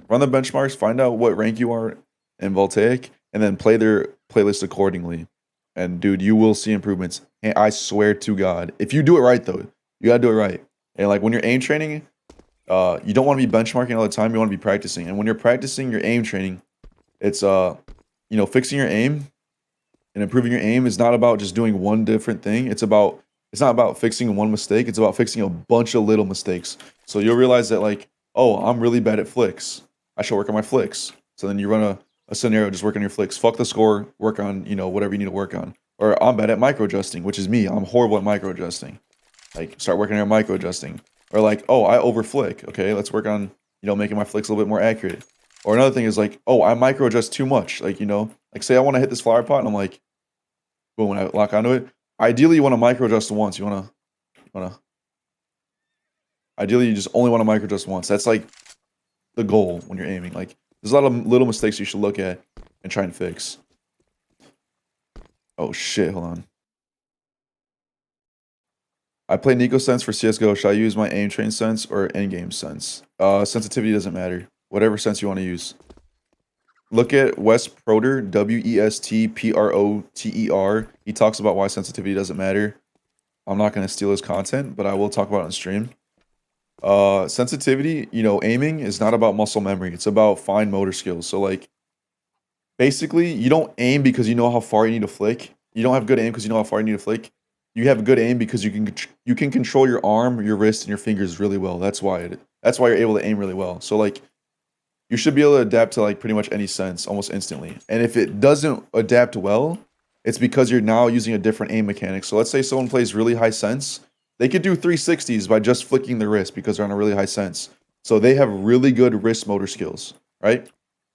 Run the benchmarks. Find out what rank you are in Voltaic, and then play their playlist accordingly. And dude, you will see improvements. And I swear to God, if you do it right though, you gotta do it right. And like when you're aim training, you don't want to be benchmarking all the time. You want to be practicing. And when you're practicing your aim training, it's fixing your aim and improving your aim is not about just doing one different thing. It's not about fixing one mistake. It's about fixing a bunch of little mistakes. So you'll realize that like, oh, I'm really bad at flicks. I should work on my flicks. So then you run a scenario, just work on your flicks. Fuck the score, work on, whatever you need to work on. Or I'm bad at micro adjusting, which is me. I'm horrible at micro adjusting. Like start working on micro adjusting. Or like, oh, I over flick. Okay, let's work on, making my flicks a little bit more accurate. Or another thing is like, oh, I micro adjust too much. Like, like say I want to hit this flower pot and I'm like, boom, when I lock onto it. Ideally, you want to micro adjust once. Ideally, you just only want to micro adjust once. That's like the goal when you're aiming. Like, there's a lot of little mistakes you should look at and try and fix. Oh shit, hold on. I play Nico sense for CSGO. Should I use my aim train sense or endgame sense? Sensitivity doesn't matter. Whatever sense you want to use. Look at Wes Proter, Westproter. He talks about why sensitivity doesn't matter. I'm not going to steal his content, but I will talk about it on stream. Sensitivity, aiming is not about muscle memory. It's about fine motor skills. So like, basically, you don't aim because you know how far you need to flick. You don't have good aim because you know how far you need to flick. You have good aim because you can control your arm, your wrist, and your fingers really well. That's why you're able to aim really well. So like, you should be able to adapt to like pretty much any sense almost instantly. And if it doesn't adapt well, it's because you're now using a different aim mechanic. So let's say someone plays really high sense. They could do 360s by just flicking their wrist because they're on a really high sense. So they have really good wrist motor skills, right?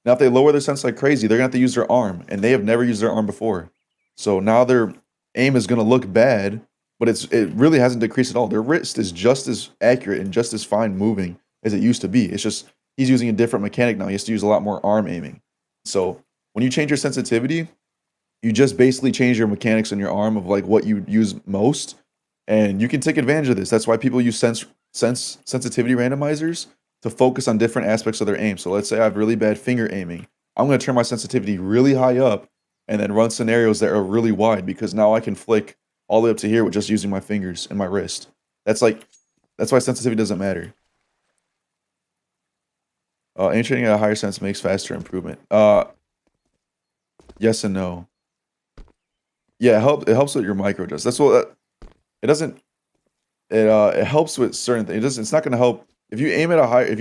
Now, if they lower their sense like crazy, they're going to have to use their arm. And they have never used their arm before. So now their aim is going to look bad, but it really hasn't decreased at all. Their wrist is just as accurate and just as fine moving as it used to be. It's just he's using a different mechanic now. He has to use a lot more arm aiming. So when you change your sensitivity, you just basically change your mechanics on your arm of like what you use most, and you can take advantage of this. That's why people use sensitivity randomizers to focus on different aspects of their aim. So let's say I have really bad finger aiming. I'm going to turn my sensitivity really high up and then run scenarios that are really wide because now I can flick all the way up to here with just using my fingers and my wrist. That's why sensitivity doesn't matter. Aim training at a higher sense makes faster improvement. Yes and no. Yeah, it helps with your micro adjust. That's what it doesn't. It helps with certain things. It's not going to help if you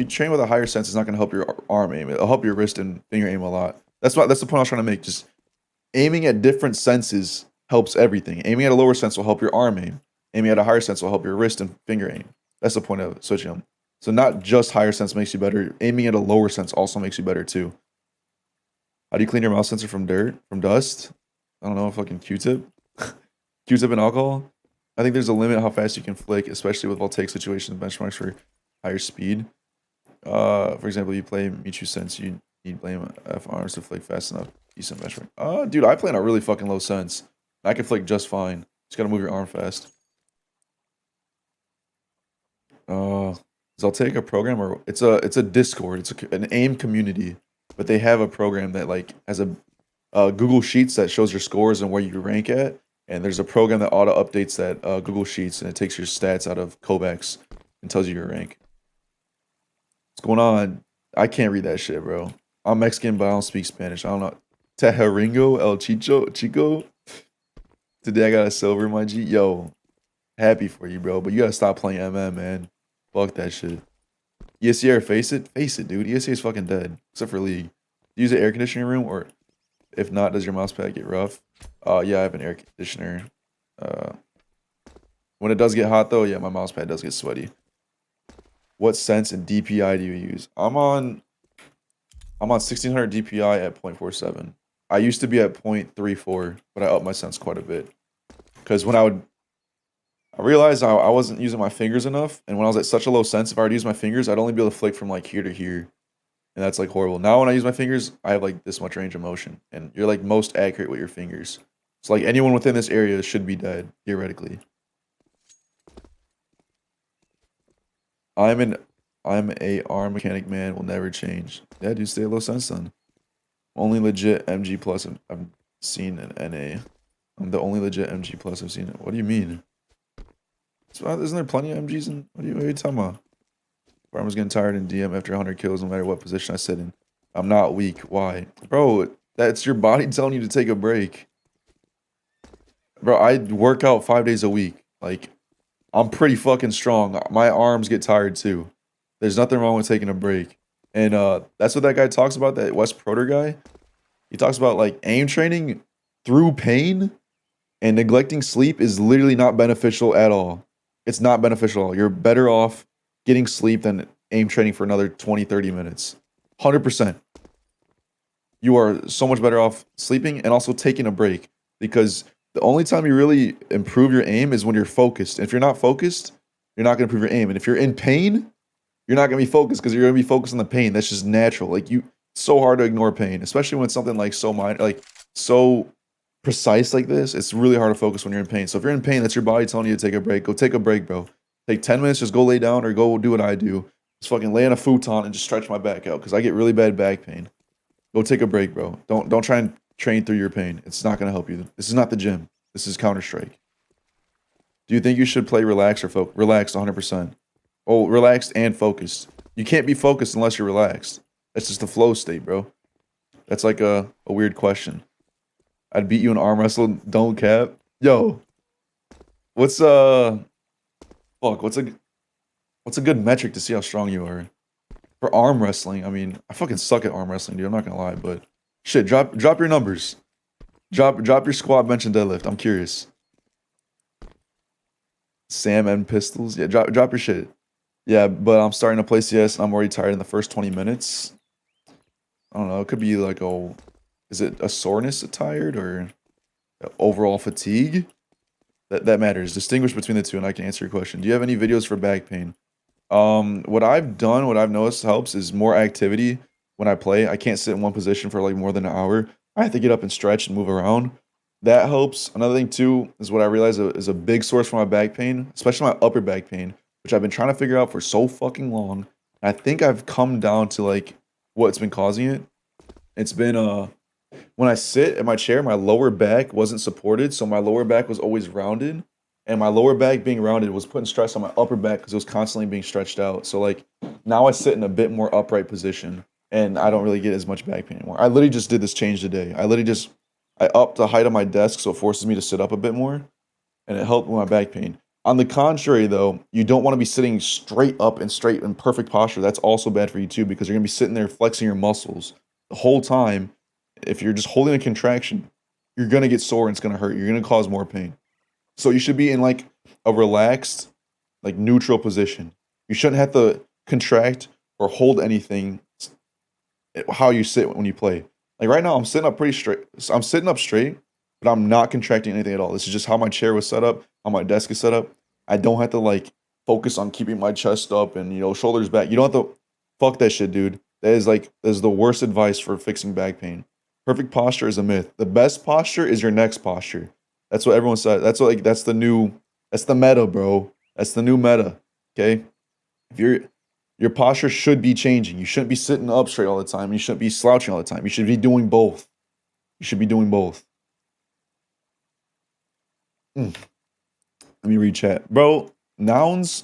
train with a higher sense. It's not going to help your arm aim. It'll help your wrist and finger aim a lot. That's the point I was trying to make. Just aiming at different senses helps everything. Aiming at a lower sense will help your arm aim. Aiming at a higher sense will help your wrist and finger aim. That's the point of switching them. So not just higher sense makes you better. Aiming at a lower sense also makes you better too. How do you clean your mouse sensor from dust? I don't know, fucking Q-tip. Q-tip and alcohol. I think there's a limit how fast you can flick, especially with voltaic situations and benchmarks for higher speed. For example, you play Michu sense, you need blame F arms to flick fast enough. Decent benchmark. Dude, I play on a really fucking low sense. I can flick just fine. Just gotta move your arm fast. Voltaic a program or it's a Discord. It's an AIM community, but they have a program that like has a Google Sheets that shows your scores and where you rank at. And there's a program that auto updates that Google Sheets and it takes your stats out of Kovacs and tells you your rank. What's going on? I can't read that shit, bro. I'm Mexican, but I don't speak Spanish. I don't know. Tejaringo El Chico. Today I got a silver in my G. Yo, happy for you, bro. But you gotta stop playing MM, man. Fuck that shit. ESC or face it, dude. ESC is fucking dead, except for League. Use an air conditioning room, or if not, does your mouse pad get rough? Yeah, I have an air conditioner. When it does get hot though, yeah, my mouse pad does get sweaty. What sense and DPI do you use? I'm on 1600 DPI at 0.47. I used to be at 0.34, but I upped my sense quite a bit. Because when I realized I wasn't using my fingers enough, and when I was at such a low sense, if I were to use my fingers, I'd only be able to flick from like here to here. And that's like horrible. Now when I use my fingers, I have like this much range of motion. And you're like most accurate with your fingers. So like anyone within this area should be dead, theoretically. I'm a arm mechanic man, will never change. Yeah, dude, stay at low sense then. Only legit MG plus I've seen in NA. I'm the only legit MG plus I've seen. What do you mean? Isn't there plenty of MGs in? What are you talking about? Farmer's getting tired in DM after 100 kills, no matter what position I sit in. I'm not weak. Why? Bro, that's your body telling you to take a break. Bro, I work out 5 days a week. Like, I'm pretty fucking strong. My arms get tired too. There's nothing wrong with taking a break. And that's what that guy talks about, that West Proter guy. He talks about like aim training through pain and neglecting sleep is literally not beneficial at all. It's not beneficial at all. You're better off getting sleep than aim training for another 20, 30 minutes. 100%. You are so much better off sleeping and also taking a break, because the only time you really improve your aim is when you're focused. If you're not focused, you're not going to improve your aim. And if you're in pain, you're not going to be focused because you're going to be focused on the pain. That's just natural. Like it's so hard to ignore pain, especially when it's something like so minor, like so precise like this. It's really hard to focus when you're in pain. So if you're in pain, that's your body telling you to take a break. Go take a break, bro. Take 10 minutes, just go lay down or go do what I do. Just fucking lay on a futon and just stretch my back out because I get really bad back pain. Go take a break, bro. Don't try and train through your pain. It's not going to help you. This is not the gym. This is Counter-Strike. Do you think you should play relaxed or relaxed 100%? Oh, relaxed and focused. You can't be focused unless you're relaxed. That's just the flow state, bro. That's like a weird question. I'd beat you in arm wrestle. Don't cap. Yo, what's a good metric to see how strong you are? For arm wrestling, I mean, I fucking suck at arm wrestling, dude. I'm not gonna lie, but shit, drop your numbers. Drop your squat, bench, and deadlift. I'm curious. Sam and pistols. Yeah, drop your shit. Yeah, but I'm starting to play CS and I'm already tired in the first 20 minutes. I don't know. It could be like is it a soreness of tired or overall fatigue? That matters. Distinguish between the two and I can answer your question. Do you have any videos for back pain? What I've noticed helps is more activity when I play. I can't sit in one position for like more than an hour. I have to get up and stretch and move around. That helps. Another thing too is what I realize is a big source for my back pain, especially my upper back pain, which I've been trying to figure out for so fucking long. I think I've come down to like what's been causing it. It's been when I sit in my chair, my lower back wasn't supported, so my lower back was always rounded, and my lower back being rounded was putting stress on my upper back because it was constantly being stretched out. So like now I sit in a bit more upright position, and I don't really get as much back pain anymore. I literally just did this change today. I upped the height of my desk so it forces me to sit up a bit more, and it helped with my back pain. On the contrary, though, you don't want to be sitting straight up and straight in perfect posture. That's also bad for you too, because you're gonna be sitting there flexing your muscles the whole time. If you're just holding a contraction, you're gonna get sore and it's gonna hurt. You're gonna cause more pain. So you should be in like a relaxed, like neutral position. You shouldn't have to contract or hold anything how you sit when you play. Like right now, I'm sitting up pretty straight. I'm sitting up straight, but I'm not contracting anything at all. This is just how my chair was set up, how my desk is set up. I don't have to like focus on keeping my chest up and shoulders back. You don't have to fuck that shit, dude. That is the worst advice for fixing back pain. Perfect posture is a myth. The best posture is your next posture. That's what everyone said. That's the meta, bro. That's the new meta. Okay? If your posture should be changing. You shouldn't be sitting up straight all the time. You shouldn't be slouching all the time. You should be doing both. You should be doing both. Let me read chat. Bro, nouns,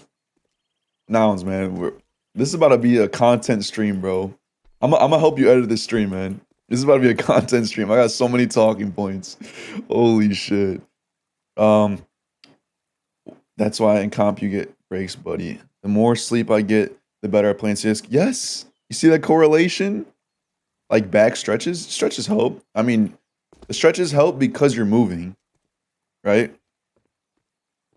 man. This is about to be a content stream, bro. I'm gonna help you edit this stream, man. This is about to be a content stream. I got so many talking points. Holy shit. That's why in comp you get breaks, buddy. The more sleep I get, the better I play in CS. Yes. You see that correlation? Like back stretches? Stretches help. I mean, the stretches help because you're moving, right?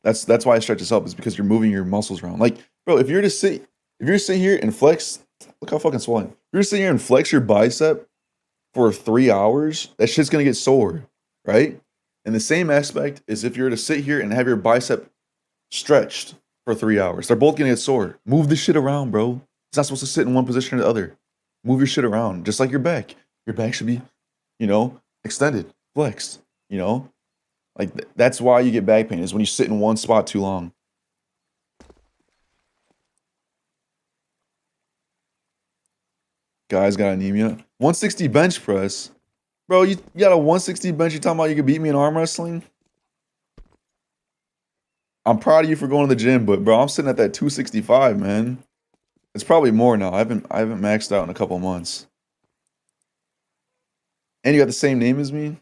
That's why I stretch this up, is because you're moving your muscles around. Like, bro, if you're to sit here and flex, look how fucking swollen. If you're to sit here and flex your bicep for 3 hours, that shit's gonna get sore, right? And the same aspect is if you're to sit here and have your bicep stretched for 3 hours, they're both gonna get sore. Move the shit around, bro. It's not supposed to sit in one position or the other. Move your shit around, just like your back. Your back should be, extended, flexed, you know? Like, that's why you get back pain, is when you sit in one spot too long. Guys got anemia. 160 bench press. Bro, you got a 160 bench, you talking about you could beat me in arm wrestling? I'm proud of you for going to the gym, but bro, I'm sitting at that 265, man. It's probably more now. I haven't maxed out in a couple months. And you got the same name as me?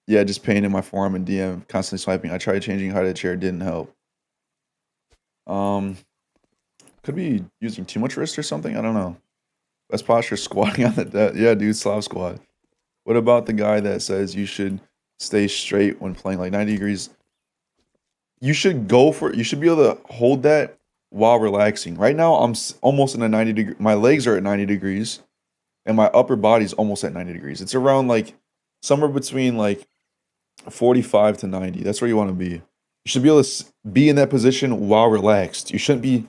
Yeah, just pain in my forearm and DM, constantly swiping. I tried changing height of the chair, didn't help. Could be using too much wrist or something. I don't know. Best posture, squatting on the desk. Yeah, dude, Slav squat. What about the guy that says you should stay straight when playing like 90 degrees? You should go for it. You should be able to hold that while relaxing. Right now, I'm almost in a 90 degree. My legs are at 90 degrees, and my upper body's almost at 90 degrees. It's around like somewhere between like 45 to 90. That's where you want to be. You should be able to be in that position while relaxed. You shouldn't be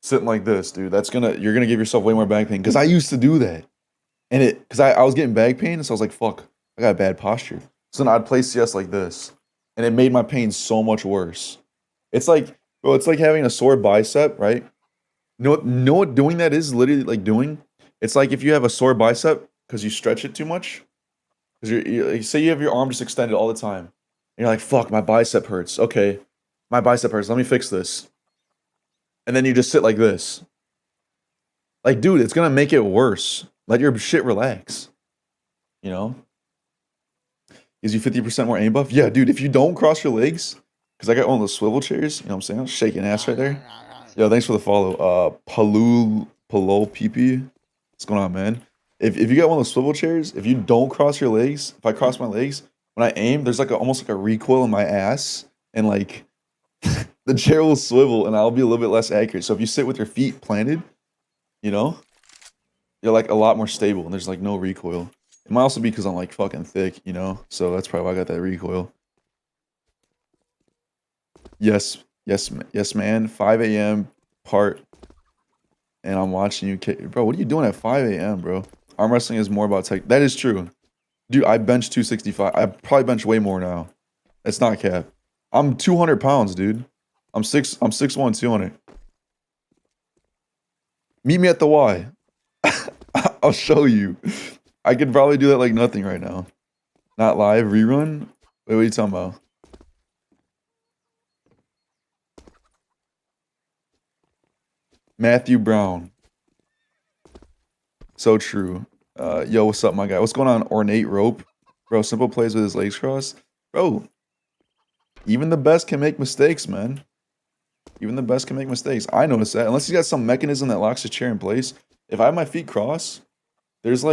sitting like this, dude. You're gonna give yourself way more back pain. Because I used to do that, and because I was getting back pain, so I was like, fuck, I got bad posture. So then I'd play CS like this, and it made my pain so much worse. It's like, bro, it's like having a sore bicep, right? Know what doing that is literally like doing? It's like if you have a sore bicep because you stretch it too much. Because you say you have your arm just extended all the time, and you're like, fuck, my bicep hurts. Okay, my bicep hurts. Let me fix this. And then you just sit like this. Like, dude, it's gonna make it worse. Let your shit relax. You know? Gives you 50% more aim buff. Yeah, dude, if you don't cross your legs, because I got one of those swivel chairs, you know what I'm saying? I'm shaking ass right there. Yo, thanks for the follow. Palo PP. What's going on, man? If you got one of those swivel chairs, if you don't cross your legs, if I cross my legs, when I aim, there's like almost like a recoil in my ass, and like the chair will swivel and I'll be a little bit less accurate. So if you sit with your feet planted, you know, you're like a lot more stable and there's like no recoil. It might also be because I'm like fucking thick, you know? So that's probably why I got that recoil. Yes, yes, man. 5 a.m. part, and I'm watching you. Bro, what are you doing at 5 a.m., bro? Arm wrestling is more about tech. That is true. Dude, I bench 265. I probably bench way more now. It's not cap. I'm 200 pounds, dude. I'm 6'1", 200. Meet me at the Y. I'll show you. I could probably do that like nothing right now. Not live, rerun? Wait, what are you talking about? Matthew Brown. So true. Yo, what's up, my guy? What's going on, Ornate Rope? Bro, simple plays with his legs crossed. Bro, even the best can make mistakes, man. Even the best can make mistakes. I noticed that. Unless he's got some mechanism that locks the chair in place. If I have my feet crossed, there's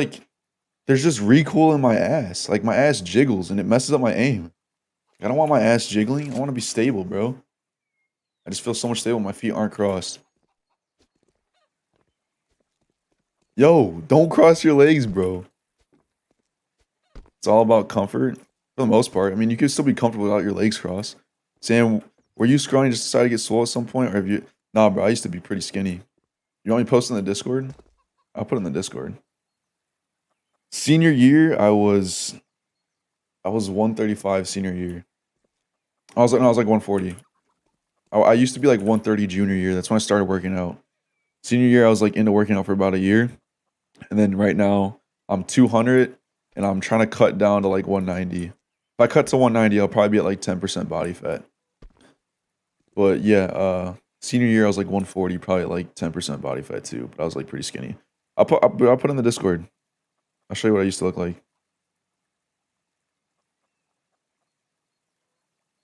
just recoil in my ass. Like my ass jiggles and it messes up my aim. I don't want my ass jiggling. I want to be stable, bro. I just feel so much stable when my feet aren't crossed. Yo, don't cross your legs, bro. It's all about comfort for the most part. I mean, you can still be comfortable without your legs crossed. Sam, were you scrawny just decided to get swole at some point? Or have you... Nah, bro, I used to be pretty skinny. You want me to post in the Discord? I'll put it in the Discord. Senior year, I was 135 senior year. I was like 140. I used to be like 130 junior year. That's when I started working out. Senior year, I was like into working out for about a year. And then right now, I'm 200 and I'm trying to cut down to like 190. If I cut to 190, I'll probably be at like 10% body fat. But yeah, senior year, I was like 140, probably at like 10% body fat too. But I was like pretty skinny. I'll put in the Discord. I'll show you what I used to look like.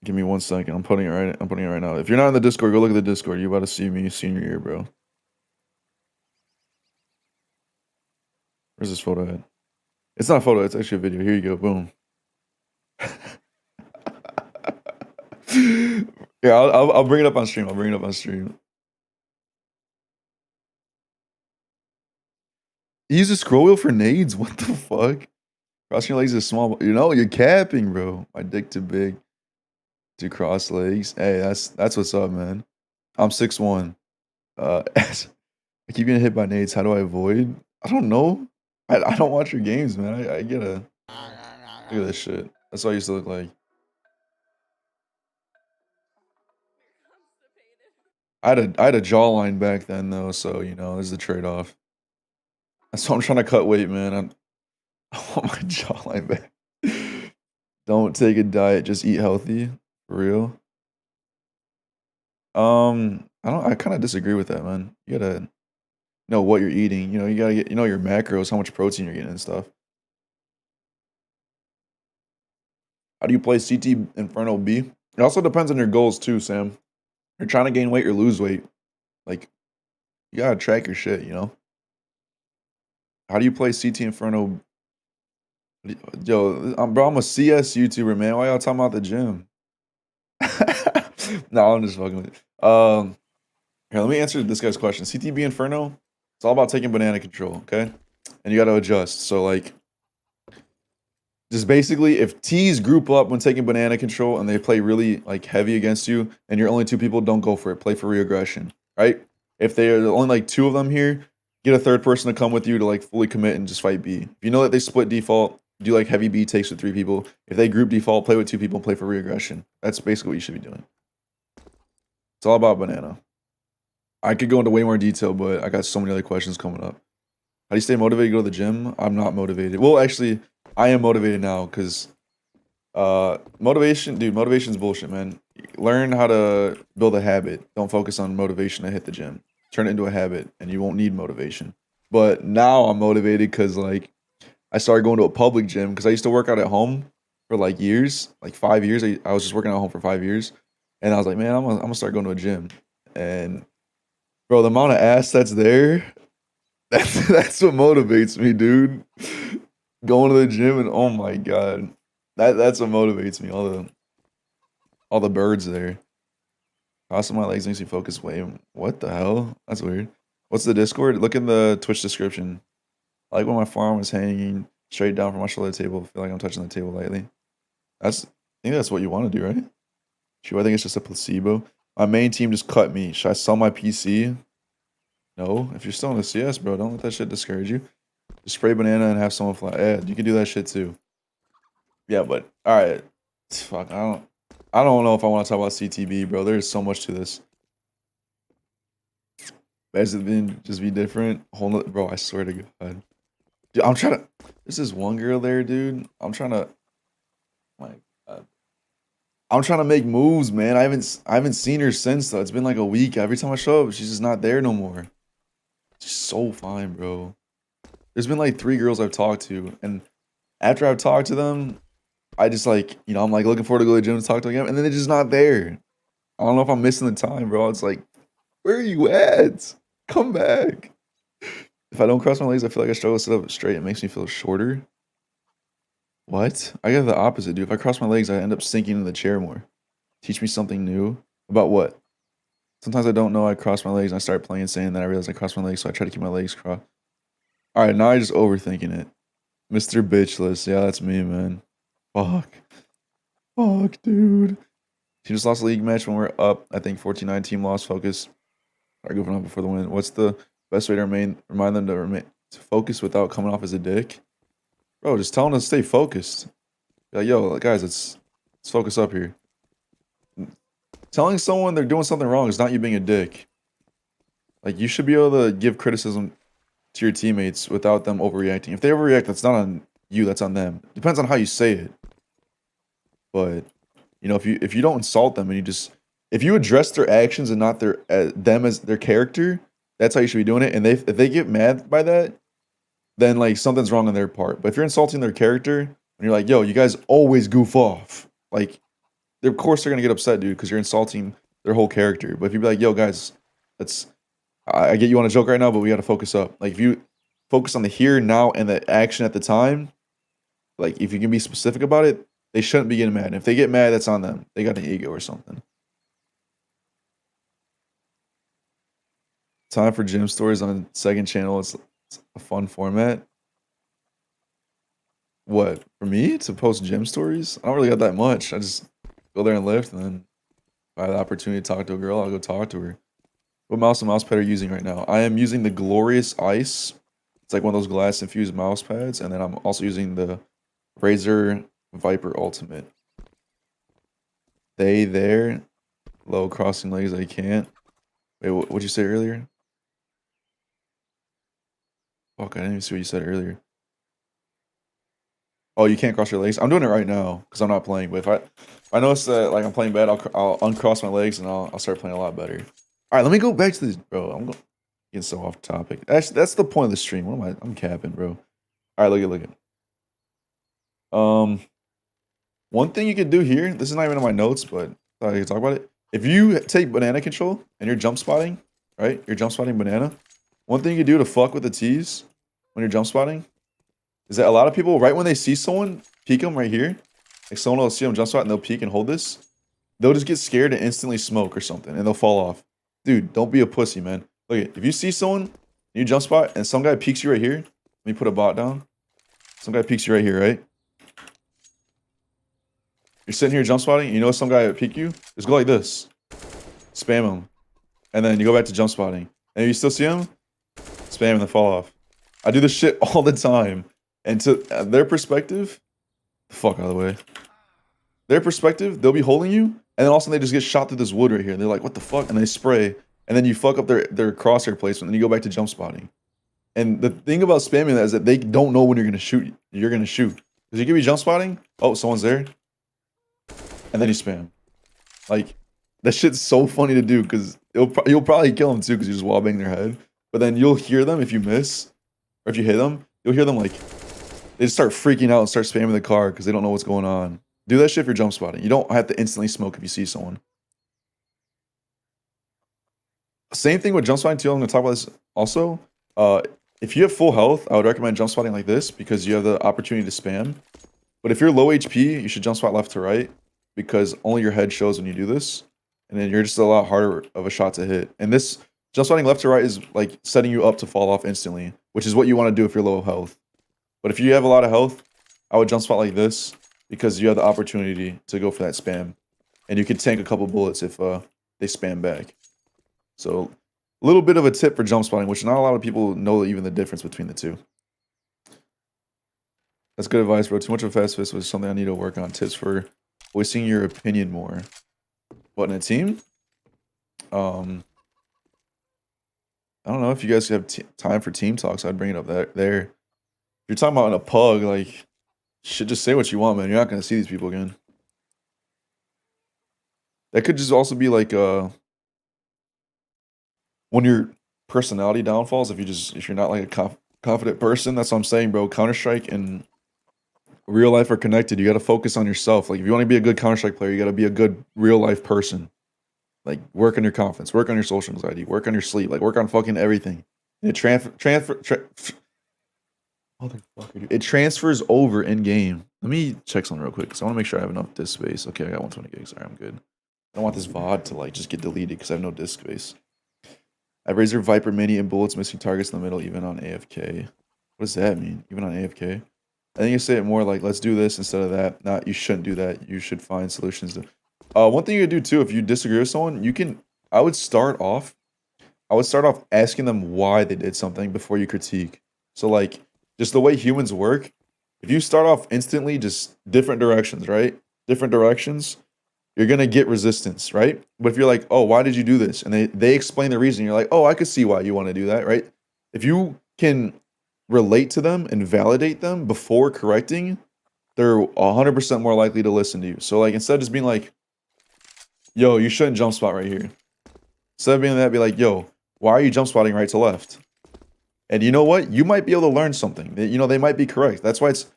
Give me 1 second. I'm putting it right now. If you're not in the Discord, go look at the Discord. You're about to see me senior year, bro. Where's this photo at? It's not a photo, it's actually a video. Here you go. Boom. Yeah, I'll bring it up on stream. I'll bring it up on stream. He uses scroll wheel for nades. What the fuck? Crossing your legs is small. You know, you're capping, bro. My dick too big to cross legs. Hey, that's what's up, man. I'm 6'1". I keep getting hit by nades. How do I avoid? I don't know. I don't watch your games, man. I get a look at this shit. That's what I used to look like. I had a jawline back then though, so you know, there's the trade-off. That's why I'm trying to cut weight, man. I want my jawline back. Don't take a diet, just eat healthy. For real. I kind of disagree with that, man. You gotta know what you're eating. You know, you gotta get your macros, how much protein you're getting and stuff. How do you play CT Inferno B? It also depends on your goals too, Sam. You're trying to gain weight or lose weight. Like, you gotta track your shit, you know? How do you play CT Inferno? Yo, bro, I'm a CS YouTuber, man. Why y'all talking about the gym? No, I'm just fucking with you. Here, let me answer this guy's question. CTB Inferno, it's all about taking banana control, okay? And you gotta adjust. So, like, just basically, if T's group up when taking banana control and they play really like heavy against you, and you're only two people, don't go for it. Play for reaggression, right? If they are only like two of them here, get a third person to come with you to like fully commit and just fight B. If you know that they split default, do like heavy B takes with three people. If they group default, play with two people, play for reaggression. That's basically what you should be doing. It's all about banana. I could go into way more detail, but I got so many other questions coming up. How do you stay motivated to go to the gym? I'm not motivated. Well, actually, I am motivated now because motivation's bullshit, man. Learn how to build a habit. Don't focus on motivation to hit the gym. Turn it into a habit, and you won't need motivation. But now I'm motivated because like I started going to a public gym because I used to work out at home for like years, like 5 years. I was just working at home for 5 years, and I was like, man, I'm gonna start going to a gym. And bro, the amount of ass that's there, that's what motivates me, dude. Going to the gym and oh my god, that's what motivates me. All the birds there. Crossing my legs makes me focus way. What the hell? That's weird. What's the Discord? Look in the Twitch description. I like when my forearm is hanging straight down from my shoulder table. Feel like I'm touching the table lightly. I think that's what you want to do, right? True, I think it's just a placebo. My main team just cut me. Should I sell my PC? No. If you're still in the CS, bro, don't let that shit discourage you. Just spray banana and have someone fly. Yeah, you can do that shit too. Yeah, but all right. Fuck, I don't know if I want to talk about CTB, bro. There's so much to this. Has it been just be different? Bro, I swear to God. Dude, I'm trying to. There's this one girl there, dude. I'm trying to. My God. I'm trying to make moves, man. I haven't seen her since though. It's been like a week. Every time I show up, she's just not there no more. She's so fine, bro. There's been like 3 girls I've talked to, and after I've talked to them, I just like, I'm like looking forward to go to the gym to talk to them again, and then they're just not there. I don't know if I'm missing the time, bro. It's like, where are you at? Come back. If I don't cross my legs, I feel like I struggle to sit up straight. It makes me feel shorter. What? I get the opposite, dude. If I cross my legs, I end up sinking in the chair more. Teach me something new. About what? Sometimes I don't know I cross my legs and I start playing insane, then I realize I cross my legs, so I try to keep my legs crossed. Alright, now I just overthinking it. Mr. Bitchless. Yeah, that's me, man. Fuck. Fuck, dude. She just lost a league match when we're up. I think 14-9 team lost focus. Are goofing up before the win. What's the best way to remind them to focus without coming off as a dick? Bro, just tell them to stay focused. Like, yo, guys, let's focus up here. Telling someone they're doing something wrong is not you being a dick. Like, you should be able to give criticism to your teammates without them overreacting. If they overreact, that's not on you, that's on them. Depends on how you say it. But, if you don't insult them and if you address their actions and not them as their character, that's how you should be doing it. And if they get mad by that, then like something's wrong on their part. But if you're insulting their character and you're like, yo, you guys always goof off, like, of course they're gonna get upset, dude, because you're insulting their whole character. But if you be like, yo, guys, I get you on a joke right now, but we gotta focus up. Like, if you focus on the here, now, and the action at the time, like, if you can be specific about it, they shouldn't be getting mad. If they get mad, that's on them. They got an ego or something. Time for gym stories on second channel. It's a fun format. What, for me to post gym stories? I don't really got that much. I just go there and lift, and then if I have the opportunity to talk to a girl, I'll go talk to her. What mouse and mouse pad are you using right now? I am using the Glorious Ice. It's like one of those glass infused mouse pads, and then I'm also using the Razer Viper Ultimate. They there, low crossing legs. I can't. Wait, what'd you say earlier? Fuck, I didn't even see what you said earlier. Oh, you can't cross your legs. I'm doing it right now because I'm not playing. But if I notice that like I'm playing bad, I'll uncross my legs and I'll start playing a lot better. All right, let me go back to this, bro. I'm getting so off topic. Actually, that's the point of the stream. What am I? I'm capping, bro. All right, look at. One thing you could do here. This is not even in my notes, but I thought I could talk about it. If you take banana control and you're jump spotting, right? You're jump spotting banana. One thing you can do to fuck with the T's when you're jump spotting is that a lot of people, right when they see someone, peek them right here. Like someone will see them jump spot and they'll peek and hold this. They'll just get scared and instantly smoke or something and they'll fall off. Dude, don't be a pussy, man. Look at, if you see someone, you jump spot and some guy peeks you right here. Let me put a bot down. Some guy peeks you right here, right? You're sitting here jump spotting, you know some guy peek you? Just go like this. Spam him. And then you go back to jump spotting. And if you still see him, spam and then fall off. I do this shit all the time. And to their perspective, the fuck out of the way. Their perspective, they'll be holding you, and then all of a sudden they just get shot through this wood right here. And they're like, what the fuck? And they spray. And then you fuck up their crosshair placement, and then you go back to jump spotting. And the thing about spamming that is that they don't know when you're gonna shoot. You're gonna shoot. Because you could be jump spotting, oh, someone's there. And then you spam. Like, that shit's so funny to do because you'll probably kill them too because you just wallbang their head. But then you'll hear them if you miss, or if you hit them, you'll hear them like, they just start freaking out and start spamming the car because they don't know what's going on. Do that shit if you're jump spotting. You don't have to instantly smoke if you see someone. Same thing with jump spotting too. I'm going to talk about this also. If you have full health, I would recommend jump spotting like this because you have the opportunity to spam. But if you're low HP, you should jump spot left to right because only your head shows when you do this. And then you're just a lot harder of a shot to hit. And this jump spotting left to right is like setting you up to fall off instantly, which is what you want to do if you're low health. But if you have a lot of health, I would jump spot like this because you have the opportunity to go for that spam. And you can tank a couple bullets if they spam back. So a little bit of a tip for jump spotting, which not a lot of people know even the difference between the two. That's good advice, bro. Too much of a fast fist was something I need to work on. Tips for voicing your opinion more. What, in a team? I don't know if you guys have time for team talks. I'd bring it up there. If you're talking about in a pug, like, you should just say what you want, man. You're not gonna see these people again. That could just also be like when your personality downfalls. If you're not like a confident person, that's what I'm saying, bro. Counter-Strike and real life are connected. You got to focus on yourself. Like if you want to be a good Counter-Strike player, you got to be a good real life person. Like work on your confidence, work on your social anxiety, work on your sleep, like work on fucking everything. It it transfers over in game. Let me check something real quick because I want to make sure I have enough disk space. Okay, I got 120 gigs. All right, I'm good. I don't want this VOD to like just get deleted because I have no disk space. I have Razer Viper Mini and bullets missing targets in the middle, even on AFK. What does that mean? Even on AFK? I think you say it more like, let's do this instead of that. Not, you shouldn't do that. You should find solutions to. One thing you could do too, if you disagree with someone, you can. I would start off asking them why they did something before you critique. So like, just the way humans work. If you start off instantly just different directions, right? Different directions, you're gonna get resistance, right? But if you're like, oh, why did you do this? And they explain the reason, you're like, oh, I could see why you want to do that, right? If you can relate to them and validate them before correcting, they're 100% more likely to listen to you. So like, instead of just being like, yo, you shouldn't jump spot right here. Instead of being that, be like, yo, why are you jump spotting right to left? And you know what? You might be able to learn something. You know, they might be correct. That's why it's,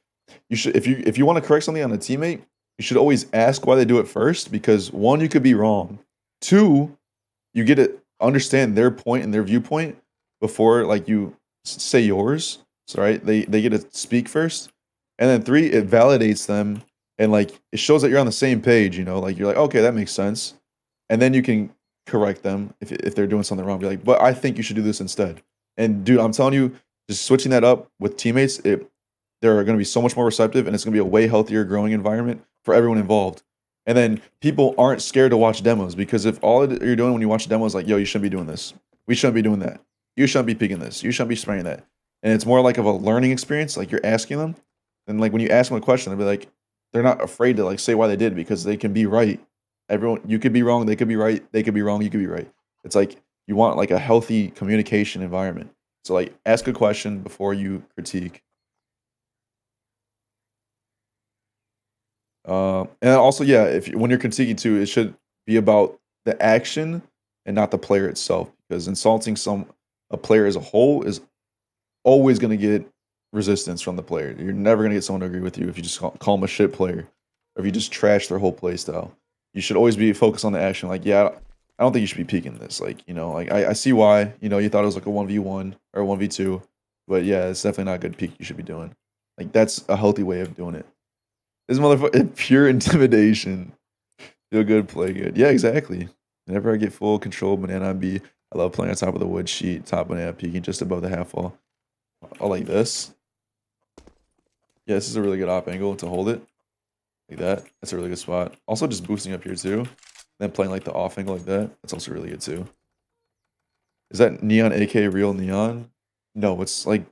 you should, if you want to correct something on a teammate, you should always ask why they do it first, because one, you could be wrong. Two, you get to understand their point and their viewpoint before like you say yours. So right, they get to speak first. And then three, it validates them and like it shows that you're on the same page, you know, like you're like, okay, that makes sense. And then you can correct them if they're doing something wrong. Be like, but I think you should do this instead. And dude, I'm telling you, just switching that up with teammates, they're going to be so much more receptive, and it's going to be a way healthier growing environment for everyone involved. And then people aren't scared to watch demos, because if all you're doing when you watch demos is like, yo, you shouldn't be doing this. We shouldn't be doing that. You shouldn't be peeking this. You shouldn't be spraying that. And it's more like of a learning experience. Like, you're asking them. And like when you ask them a question, they'll be like, they're not afraid to like say why they did, because they can be right. Everyone, you could be wrong. They could be right. They could be wrong. You could be right. It's like you want like a healthy communication environment. So like ask a question before you critique. And also, yeah, when you're critiquing too, it should be about the action and not the player itself, because insulting a player as a whole is always going to get resistance from the player. You're never going to get someone to agree with you if you just call them a shit player, or if you just trash their whole play style. You should always be focused on the action. Like, yeah, I don't think you should be peeking this. Like, like I see why, you thought it was like a 1v1 or a 1v2, but yeah, it's definitely not a good peek you should be doing. Like, that's a healthy way of doing it. This motherfucker, pure intimidation. Feel good, play good. Yeah, exactly. Whenever I get full control, banana on B, I love playing on top of the wood sheet, top banana peeking just above the half wall. I like this. Yeah, this is a really good op angle to hold it. Like that. That's a really good spot. Also just boosting up here too. Then playing like the off angle like that. That's also really good too. Is that neon AK real neon? No, it's like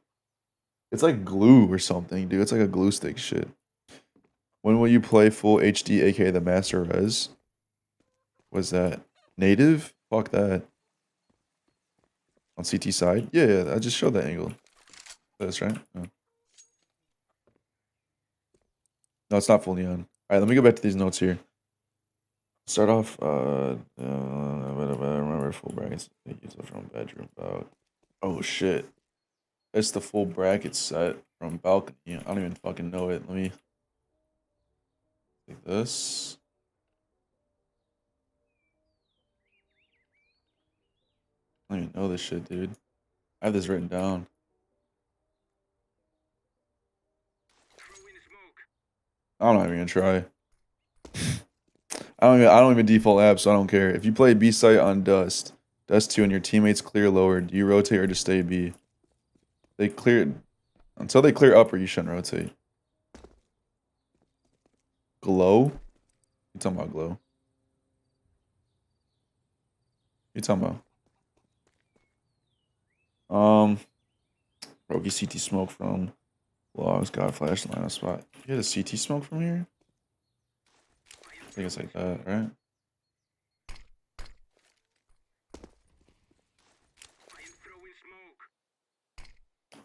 glue or something, dude. It's like a glue stick shit. When will you play full HD aka the master res? Was that native? Fuck that. On CT side? Yeah, I just showed that angle. That's right. No, it's not full neon. Alright, let me go back to these notes here. Start off, remember full brackets. Take you from bedroom about. Oh shit. It's the full bracket set from balcony. I don't even fucking know it. Let me take this. I don't even know this shit, dude. I have this written down. I'm not even gonna try. I don't even default app, so I don't care. If you play B site on Dust 2, and your teammates clear lower, do you rotate or just stay B? They clear until they clear upper, you shouldn't rotate. Glow? You talking about glow? You talking about? Rogi CT smoke from logs, got flash line of spot. You get a CT smoke from here? I think it's like that, right?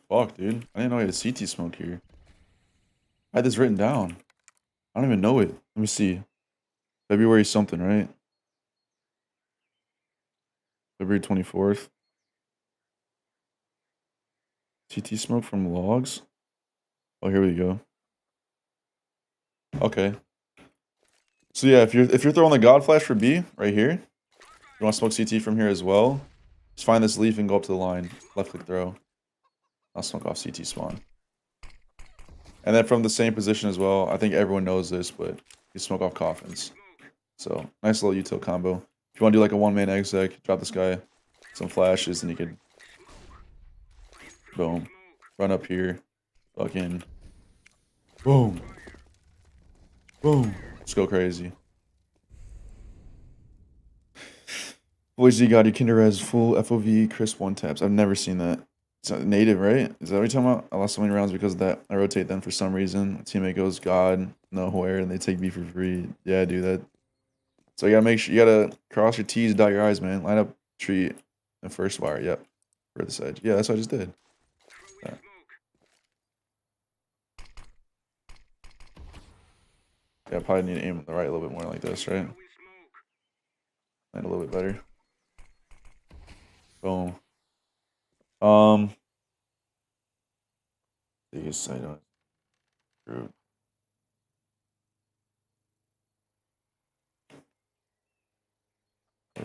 Fuck, dude. I didn't know he had a CT smoke here. I had this written down. I don't even know it. Let me see. February something, right? February 24th. CT smoke from logs. Oh, here we go. Okay. So yeah, if you're throwing the God Flash for B right here, you want to smoke CT from here as well, just find this leaf and go up to the line. Left click throw. I'll smoke off CT spawn. And then from the same position as well, I think everyone knows this, but you smoke off coffins. So nice little util combo. If you want to do like a one-man exec, drop this guy some flashes, and you could boom, run up here, fucking boom, boom. Let's go crazy. Boy Z God, your Kinder has full FOV crisp one taps. I've never seen that. It's not native, right? Is that what you're talking about? I lost so many rounds because of that. I rotate them for some reason. My teammate goes God, nowhere, and they take me for free. Yeah, I do that. So you gotta make sure you gotta cross your T's, dot your I's, man. Line up tree and first wire. Yep. For this edge. Yeah, that's what I just did. Yeah. Yeah, probably need to aim the right a little bit more like this, right? Land a little bit better. Boom. Biggest side on group.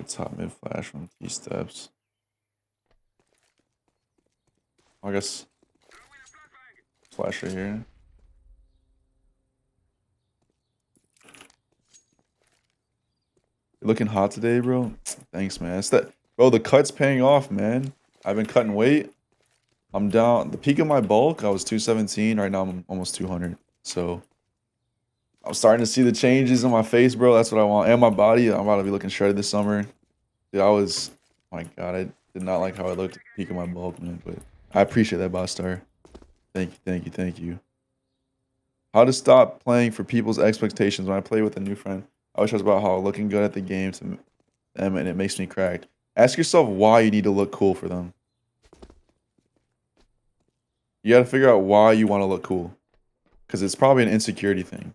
Top mid flash from T steps. I guess flash right here. You're looking hot today, bro. Thanks, man. It's that, bro. The cut's paying off, man. I've been cutting weight. I'm down. The peak of my bulk, I was 217. Right now, I'm almost 200. So I'm starting to see the changes in my face, bro. That's what I want. And my body. I'm about to be looking shredded this summer. Dude, my God, I did not like how I looked at the peak of my bulk, man. But I appreciate that, Boss Star. Thank you, thank you, thank you. How to stop playing for people's expectations. When I play with a new friend, I wish I was about how looking good at the game to them, and it makes me cracked. Ask yourself why you need to look cool for them. You got to figure out why you want to look cool, because it's probably an insecurity thing.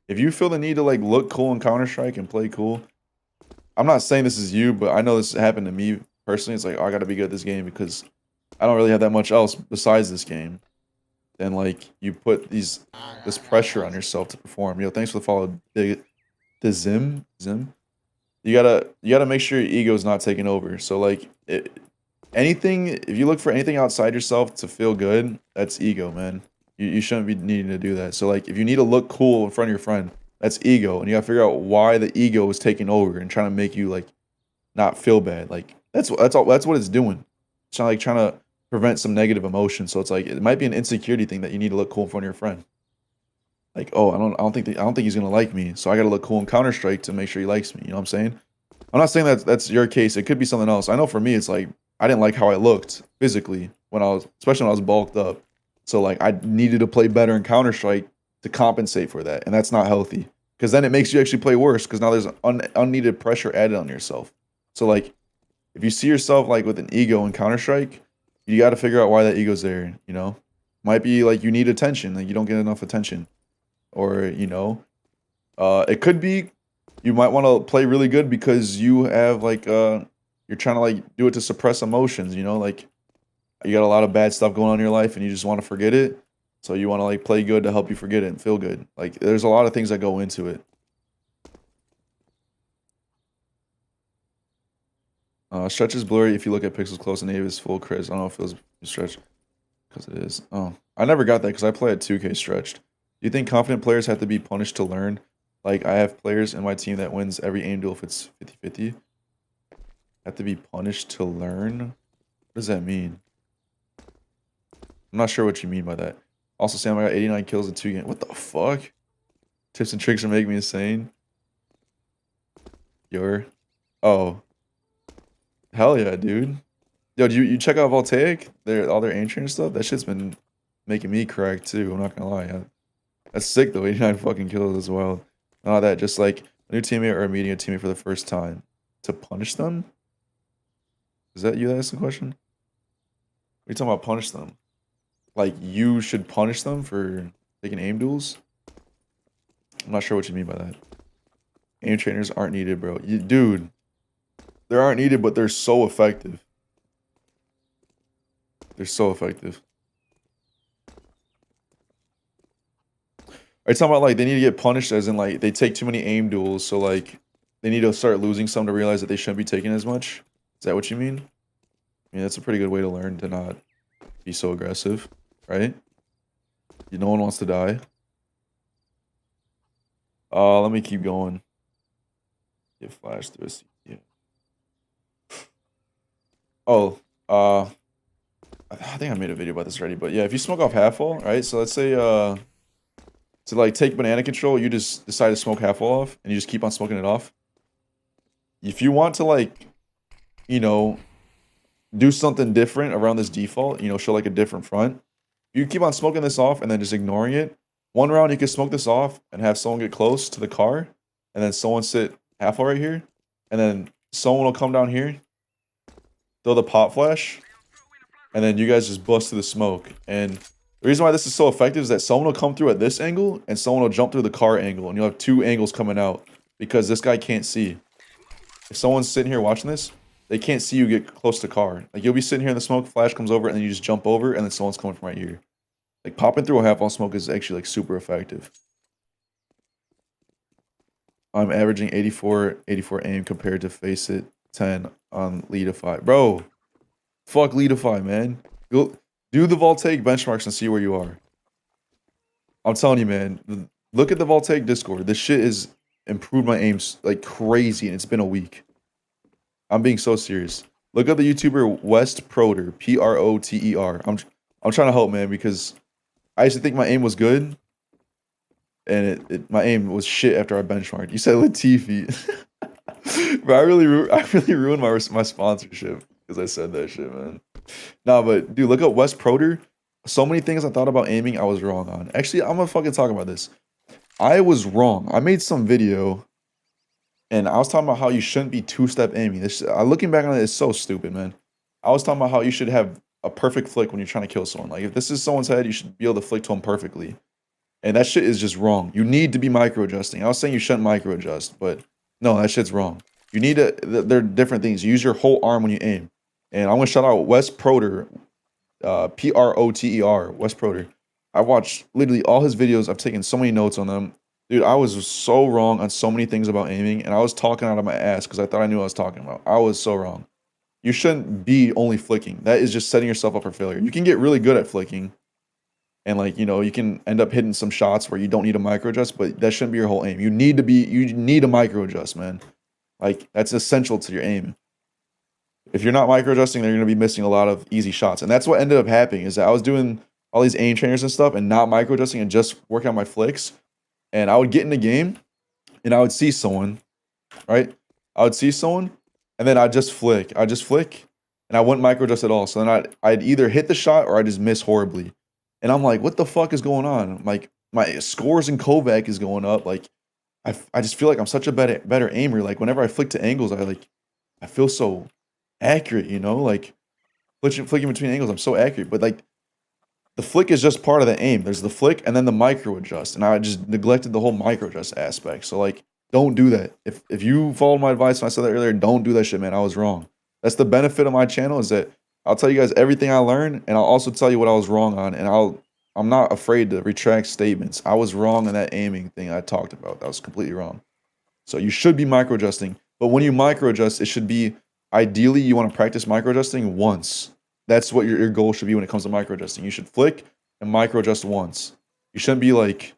If you feel the need to like look cool in Counter-Strike and play cool, I'm not saying this is you, but I know this happened to me personally. It's like, oh, I got to be good at this game because I don't really have that much else besides this game. Then like you put this pressure on yourself to perform. Yo, thanks for the follow. The Zim. You gotta make sure your ego is not taking over. So like anything, if you look for anything outside yourself to feel good, that's ego, man. You shouldn't be needing to do that. So like if you need to look cool in front of your friend, that's ego, and you gotta figure out why the ego is taking over and trying to make you like not feel bad. Like that's what it's doing. It's trying to prevent some negative emotion. So it's like it might be an insecurity thing that you need to look cool in front of your friend. Like, oh, I don't think he's gonna like me, so I gotta look cool in Counter-Strike to make sure he likes me. You know what I'm saying? I'm not saying that's your case. It could be something else. I know for me, it's like I didn't like how I looked physically especially when I was bulked up. So like I needed to play better in Counter-Strike to compensate for that, and that's not healthy because then it makes you actually play worse because now there's unneeded pressure added on yourself. So like if you see yourself like with an ego in Counter-Strike, you got to figure out why that ego's there. You know, might be like you need attention, like you don't get enough attention, or it could be you might want to play really good because you have like you're trying to like do it to suppress emotions. You know, like you got a lot of bad stuff going on in your life and you just want to forget it. So you want to like play good to help you forget it and feel good. Like there's a lot of things that go into it. Stretch is blurry if you look at pixels close and Ava is full crisp. I don't know if it feels stretched because it is. Oh, I never got that because I play at 2K stretched. Do you think confident players have to be punished to learn? Like I have players in my team that wins every aim duel if it's 50-50. Have to be punished to learn? What does that mean? I'm not sure what you mean by that. Also, Sam, I got 89 kills in 2 games. What the fuck? Tips and tricks are making me insane. Oh. Hell yeah, dude. Yo, do you check out Voltaic? All their aim trainer stuff? That shit's been making me crack too. I'm not gonna lie. That's sick though. 89 fucking kills as well. Not that, just like a new teammate or meeting a teammate for the first time. To punish them? Is that you that asked the question? What are you talking about punish them? Like you should punish them for taking aim duels? I'm not sure what you mean by that. Aim trainers aren't needed, bro. Dude, they aren't needed, but they're so effective. They're so effective. Are you talking about like they need to get punished as in like they take too many aim duels, so like they need to start losing some to realize that they shouldn't be taking as much? Is that what you mean? I mean, that's a pretty good way to learn to not be so aggressive, right? No one wants to die. Let me keep going. Get flashed through a CT. Oh, I think I made a video about this already, but yeah, if you smoke off half wall, right? So let's say to like take banana control, you just decide to smoke half wall off and you just keep on smoking it off. If you want to like, do something different around this default, show like a different front, you keep on smoking this off and then just ignoring it. One round you can smoke this off and have someone get close to the car and then someone sit half wall right here and then someone will come down here, throw the pop flash, and then you guys just bust through the smoke. And the reason why this is so effective is that someone will come through at this angle and someone will jump through the car angle, and you'll have 2 angles coming out because this guy can't see. If someone's sitting here watching this, they can't see you get close to car. Like you'll be sitting here and the smoke flash comes over and then you just jump over and then someone's coming from right here. Like popping through a half wall smoke is actually like super effective. I'm averaging 84 aim compared to face it 10 on Leadify. Bro, fuck Leadify, man. Go do the Voltaic benchmarks and see where you are. I'm telling you, man. Look at the Voltaic Discord. This shit has improved my aims like crazy, and it's been a week. I'm being so serious. Look up the YouTuber West Proter, Proter. I'm trying to help, man, because I used to think my aim was good, and my aim was shit after I benchmarked. You said Latifi. Bro, I really ruined my sponsorship because I said that shit, man. Nah, but dude, look up West Proter. So many things I thought about aiming, I was wrong on. Actually, I'm gonna fucking talk about this. I was wrong. I made some video, and I was talking about how you shouldn't be two-step aiming. This, looking back on it, it's so stupid, man. I was talking about how you should have a perfect flick when you're trying to kill someone. Like if this is someone's head, you should be able to flick to them perfectly. And that shit is just wrong. You need to be micro adjusting. I was saying you shouldn't micro adjust, but no, that shit's wrong. You need to. There are different things. Use your whole arm when you aim. And I'm gonna shout out Wes Proter, Proter, Wes Proter. I watched literally all his videos. I've taken so many notes on them. Dude, I was so wrong on so many things about aiming, and I was talking out of my ass because I thought I knew what I was talking about. I was so wrong. You shouldn't be only flicking. That is just setting yourself up for failure. You can get really good at flicking, and like, you know, you can end up hitting some shots where you don't need to micro adjust, but that shouldn't be your whole aim. You need to micro adjust, man. Like that's essential to your aim. If you're not micro adjusting, then you're gonna be missing a lot of easy shots. And that's what ended up happening is that I was doing all these aim trainers and stuff and not micro adjusting and just working on my flicks. And I would get in the game and I would see someone, right? I would see someone and then I'd just flick. And I wouldn't micro adjust at all. So then I'd either hit the shot or I'd just miss horribly. And I'm like, what the fuck is going on? Like my scores in Kovac is going up. Like I just feel like I'm such a better aimer. Like whenever I flick to angles, I feel so accurate, you know? Like flicking between angles, I'm so accurate. But like the flick is just part of the aim. There's the flick and then the micro adjust. And I just neglected the whole micro adjust aspect. So like don't do that. If you followed my advice when I said that earlier, don't do that shit, man. I was wrong. That's the benefit of my channel is that I'll tell you guys everything I learned and I'll also tell you what I was wrong on and I'm not afraid to retract statements. I was wrong on that aiming thing I talked about. That was completely wrong. So you should be micro adjusting, but when you micro adjust, it should be ideally you want to practice micro adjusting once. That's what your goal should be when it comes to micro adjusting. You should flick and micro adjust once. You shouldn't be like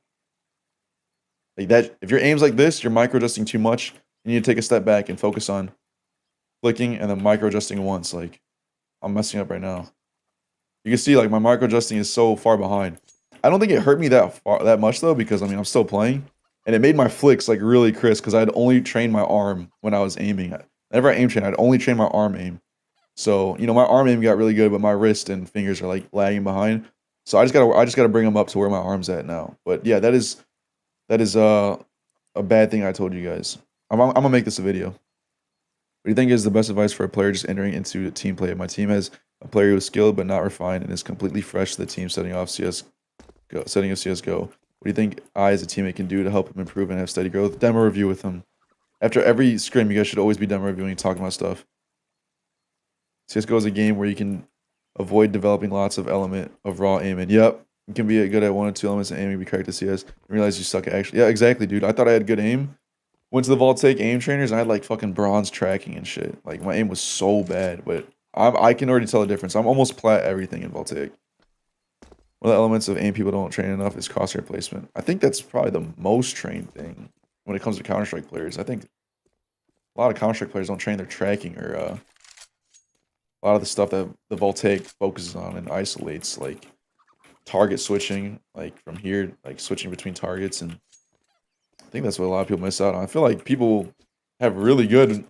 that. If your aim's like this, you're micro adjusting too much. You need to take a step back and focus on flicking and then micro adjusting once. Like I'm messing up right now. You can see like my micro adjusting is so far behind. I don't think it hurt me that much though, because I mean I'm still playing, and it made my flicks like really crisp because I'd only trained my arm when I was aiming. Whenever I aim train, I'd only train my arm aim. So you know my arm aim got really good, but my wrist and fingers are like lagging behind. So I just gotta bring them up to where my arm's at now. But yeah, that is a bad thing I told you guys. I'm gonna make this a video. What do you think is the best advice for a player just entering into a team play? My team has a player who is skilled but not refined and is completely fresh to the team setting of CSGO. What do you think I as a teammate can do to help him improve and have steady growth? Demo review with him. After every scrim, you guys should always be demo reviewing and talking about stuff. CSGO is a game where you can avoid developing lots of element of raw aiming. Yep. You can be good at one or two elements of aiming, be correct to CS, and realize you suck at actually. Yeah, exactly, dude. I thought I had good aim. Went to the Voltaic aim trainers, and I had like fucking bronze tracking and shit. Like my aim was so bad, but I can already tell the difference. I'm almost plat everything in Voltaic. One of the elements of aim people don't train enough is crosshair placement. I think that's probably the most trained thing when it comes to Counter-Strike players. I think a lot of Counter-Strike players don't train their tracking or a lot of the stuff that the Voltaic focuses on and isolates, like target switching, like from here, like switching between targets, and I think that's what a lot of people miss out on. I feel like people have really good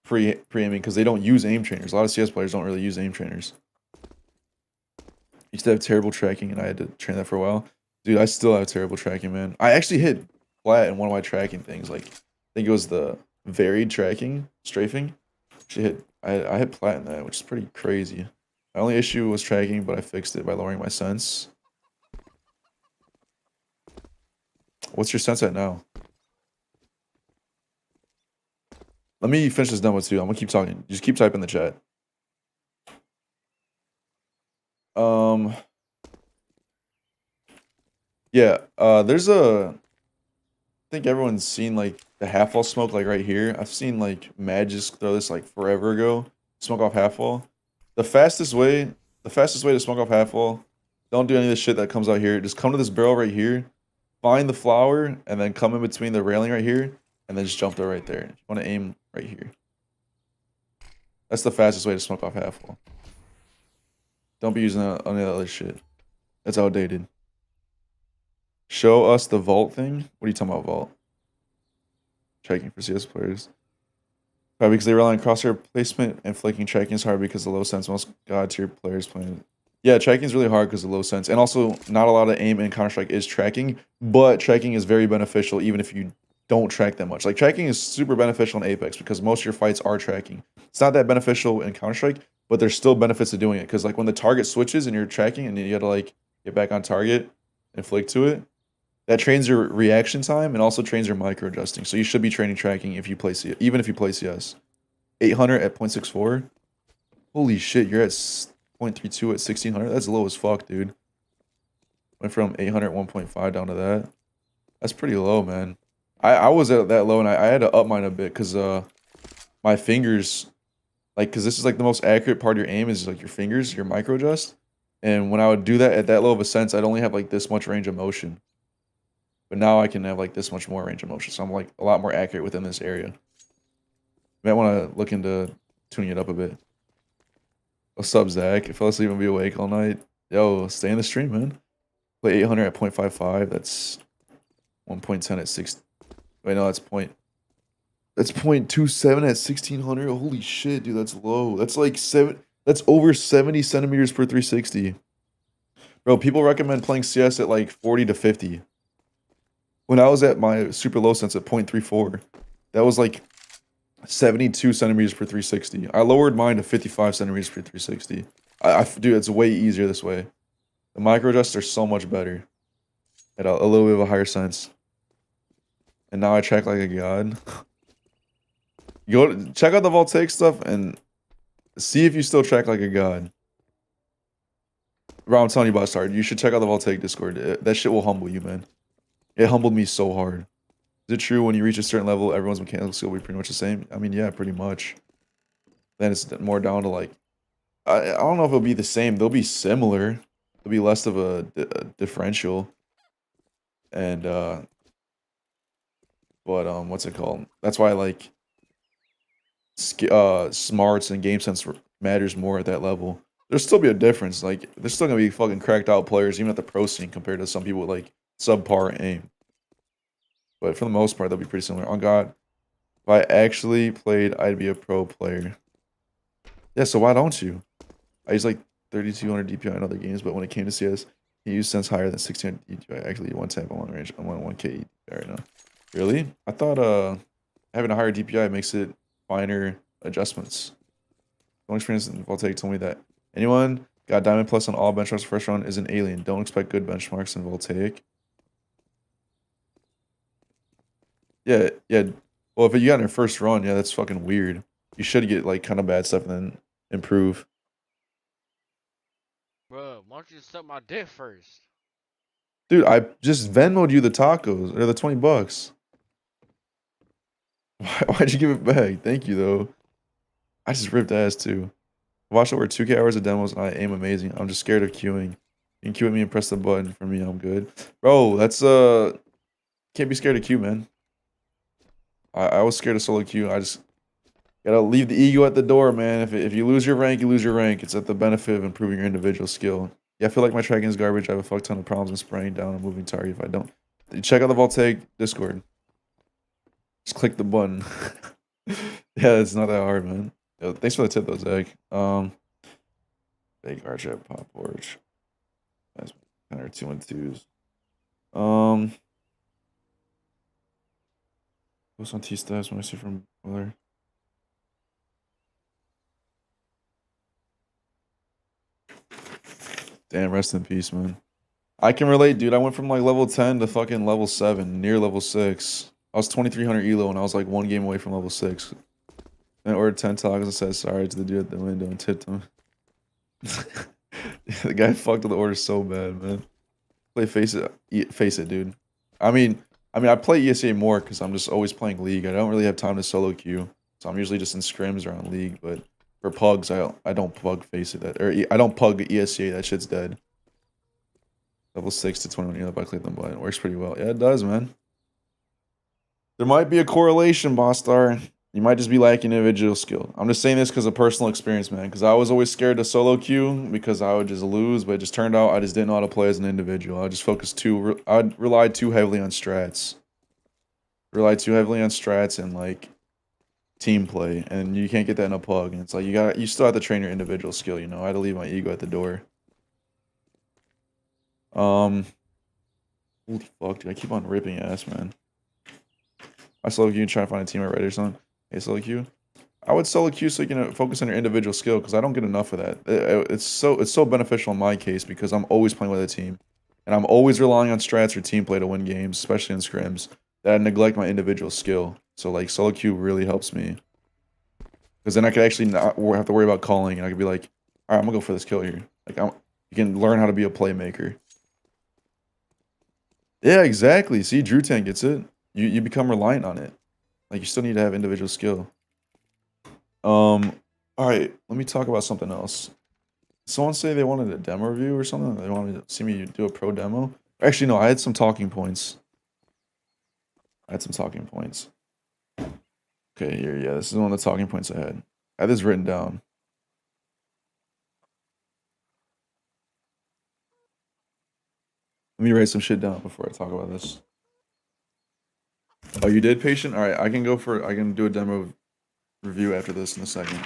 pre-aiming because they don't use aim trainers. A lot of CS players don't really use aim trainers. Used to have terrible tracking, and I had to train that for a while. Dude, I still have terrible tracking, man. I actually hit flat in one of my tracking things. Like, I think it was the varied tracking, strafing. I hit plat in that, which is pretty crazy. My only issue was tracking, but I fixed it by lowering my sense. What's your sense at now? Let me finish this demo too. I'm gonna keep talking. Just keep typing in the chat. Yeah, there's I think everyone's seen like the half wall smoke like right here. I've seen like Magis throw this like forever ago. Smoke off half wall. The fastest way to smoke off half wall, don't do any of this shit that comes out here. Just come to this barrel right here, find the flower, and then come in between the railing right here, and then just jump there right there. You want to aim right here. That's the fastest way to smoke off half wall. Don't be using any of that other shit. That's outdated. Show us the vault thing. What are you talking about, vault? Checking for CS players. Probably because they rely on crosshair placement and flanking. Tracking is hard because of low sense. Most god tier players playing. Yeah, tracking is really hard because of low sense, and also not a lot of aim in Counter-Strike is tracking. But tracking is very beneficial even if you don't track that much. Like tracking is super beneficial in Apex because most of your fights are tracking. It's not that beneficial in Counter-Strike, but there's still benefits to doing it because like when the target switches and you're tracking and you gotta like get back on target and flick to it, that trains your reaction time and also trains your micro adjusting. So you should be training tracking if you play CS, even if you play CS. 800 at 0.64. Holy shit, you're at 0.32 at 1600. That's low as fuck, dude. Went from 800 at 1.5 down to that. That's pretty low, man. I was at that low and I had to up mine a bit because my fingers, like, because this is like the most accurate part of your aim is like your fingers, your micro adjust. And when I would do that at that low of a sense, I'd only have like this much range of motion. But now I can have like this much more range of motion. So I'm like a lot more accurate within this area. You might want to look into tuning it up a bit. What's up, Zach? I fell asleep and be awake all night. Yo, stay in the stream, man. Play 800 at 0.55. That's 1.10 at 6. Wait, no, that's 0.27 at 1600. Holy shit, dude, that's low. That's like that's over 70 centimeters per 360. Bro, people recommend playing CS at like 40 to 50. When I was at my super low sense at 0.34, that was like 72 centimeters per 360. I lowered mine to 55 centimeters per 360. Dude, it's way easier this way. The micro adjusts are so much better at a little bit of a higher sense. And now I track like a god. Go check out the Voltaic stuff and see if you still track like a god. Bro, I'm telling you about Star. You should check out the Voltaic Discord. That shit will humble you, man. It humbled me so hard. Is it true when you reach a certain level, everyone's mechanical skill will be pretty much the same? I mean, yeah, pretty much. Then it's more down to like, I don't know if it'll be the same. They'll be similar. There'll be less of a differential. And, but what's it called? That's why like smarts and game sense matters more at that level. There'll still be a difference. Like, there's still gonna be fucking cracked out players, even at the pro scene, compared to some people with like subpar aim. But for the most part, they'll be pretty similar. On God, if I actually played, I'd be a pro player. Yeah, so why don't you? I use like 3200 DPI in other games, but when it came to CS, he used sense higher than 1600 DPI. Actually, one tap on long range. I'm on 1K DPI right now. Really? I thought having a higher DPI makes it finer adjustments. Don't experience in Voltaic told me that. Anyone got Diamond Plus on all benchmarks first round is an alien. Don't expect good benchmarks in Voltaic. Yeah, yeah. Well, if you got in your first run, yeah, that's fucking weird. You should get like kind of bad stuff and then improve. Bro, why don't you just suck my dick first? Dude, I just Venmo'd you the tacos or the $20. Why'd you give it back? Thank you though. I just ripped ass too. I watched over 2K hours of demos and I aim amazing. I'm just scared of queuing. You can queue at me and press the button for me. I'm good, bro. That's can't be scared of queue, man. I was scared of solo queue. I just gotta leave the ego at the door, man. If you lose your rank, you lose your rank. It's at the benefit of improving your individual skill. Yeah, I feel like my tracking is garbage. I have a fuck ton of problems in spraying down a moving target if I don't. Check out the Voltaic Discord. Just click the button. Yeah, it's not that hard, man. Yo, thanks for the tip though, Zach. Big archer at Pop Porch. That's kind of 2-1-2s. What's on T stats when I see from Miller? Damn, rest in peace, man. I can relate, dude. I went from like level 10 to fucking level 7, near level 6. I was 2300 elo and I was like one game away from level 6. And I ordered 10 tacos and said sorry to the dude at the window and tipped him. The guy fucked with the order so bad, man. Play face it, dude. I mean, I play ESA more because I'm just always playing League. I don't really have time to solo queue, so I'm usually just in scrims around League. But for pugs, I don't pug face it or I don't pug ESA. That shit's dead. Level 6 to 21 elo by click the button. Works pretty well. Yeah, it does, man. There might be a correlation, boss star. You might just be lacking individual skill. I'm just saying this because of personal experience, man. Because I was always scared to solo queue because I would just lose, but it just turned out I just didn't know how to play as an individual. I just focused I relied too heavily on strats. Relied too heavily on strats and like team play, and you can't get that in a pug. And it's like you still have to train your individual skill. You know, I had to leave my ego at the door. Holy fuck, dude! I keep on ripping ass, man. I solo queue and try to find a teammate right or something. Hey, solo queue. I would solo queue so you can focus on your individual skill because I don't get enough of that. It's so beneficial in my case because I'm always playing with a team, and I'm always relying on strats or team play to win games, especially in scrims. That I neglect my individual skill. So like solo queue really helps me because then I could actually not have to worry about calling, and I could be like, all right, I'm gonna go for this kill here. Like you can learn how to be a playmaker. Yeah, exactly. See, Drew Tank gets it. You become reliant on it. Like you still need to have individual skill. All right, let me talk about something else. Someone say they wanted a demo review or something. They wanted to see me do a pro demo. Actually, no, I had some talking points. Okay, here, yeah, this is one of the talking points I had. I had this written down. Let me write some shit down before I talk about this. Oh, you did, patient? All right, I can do a demo review after this in a second.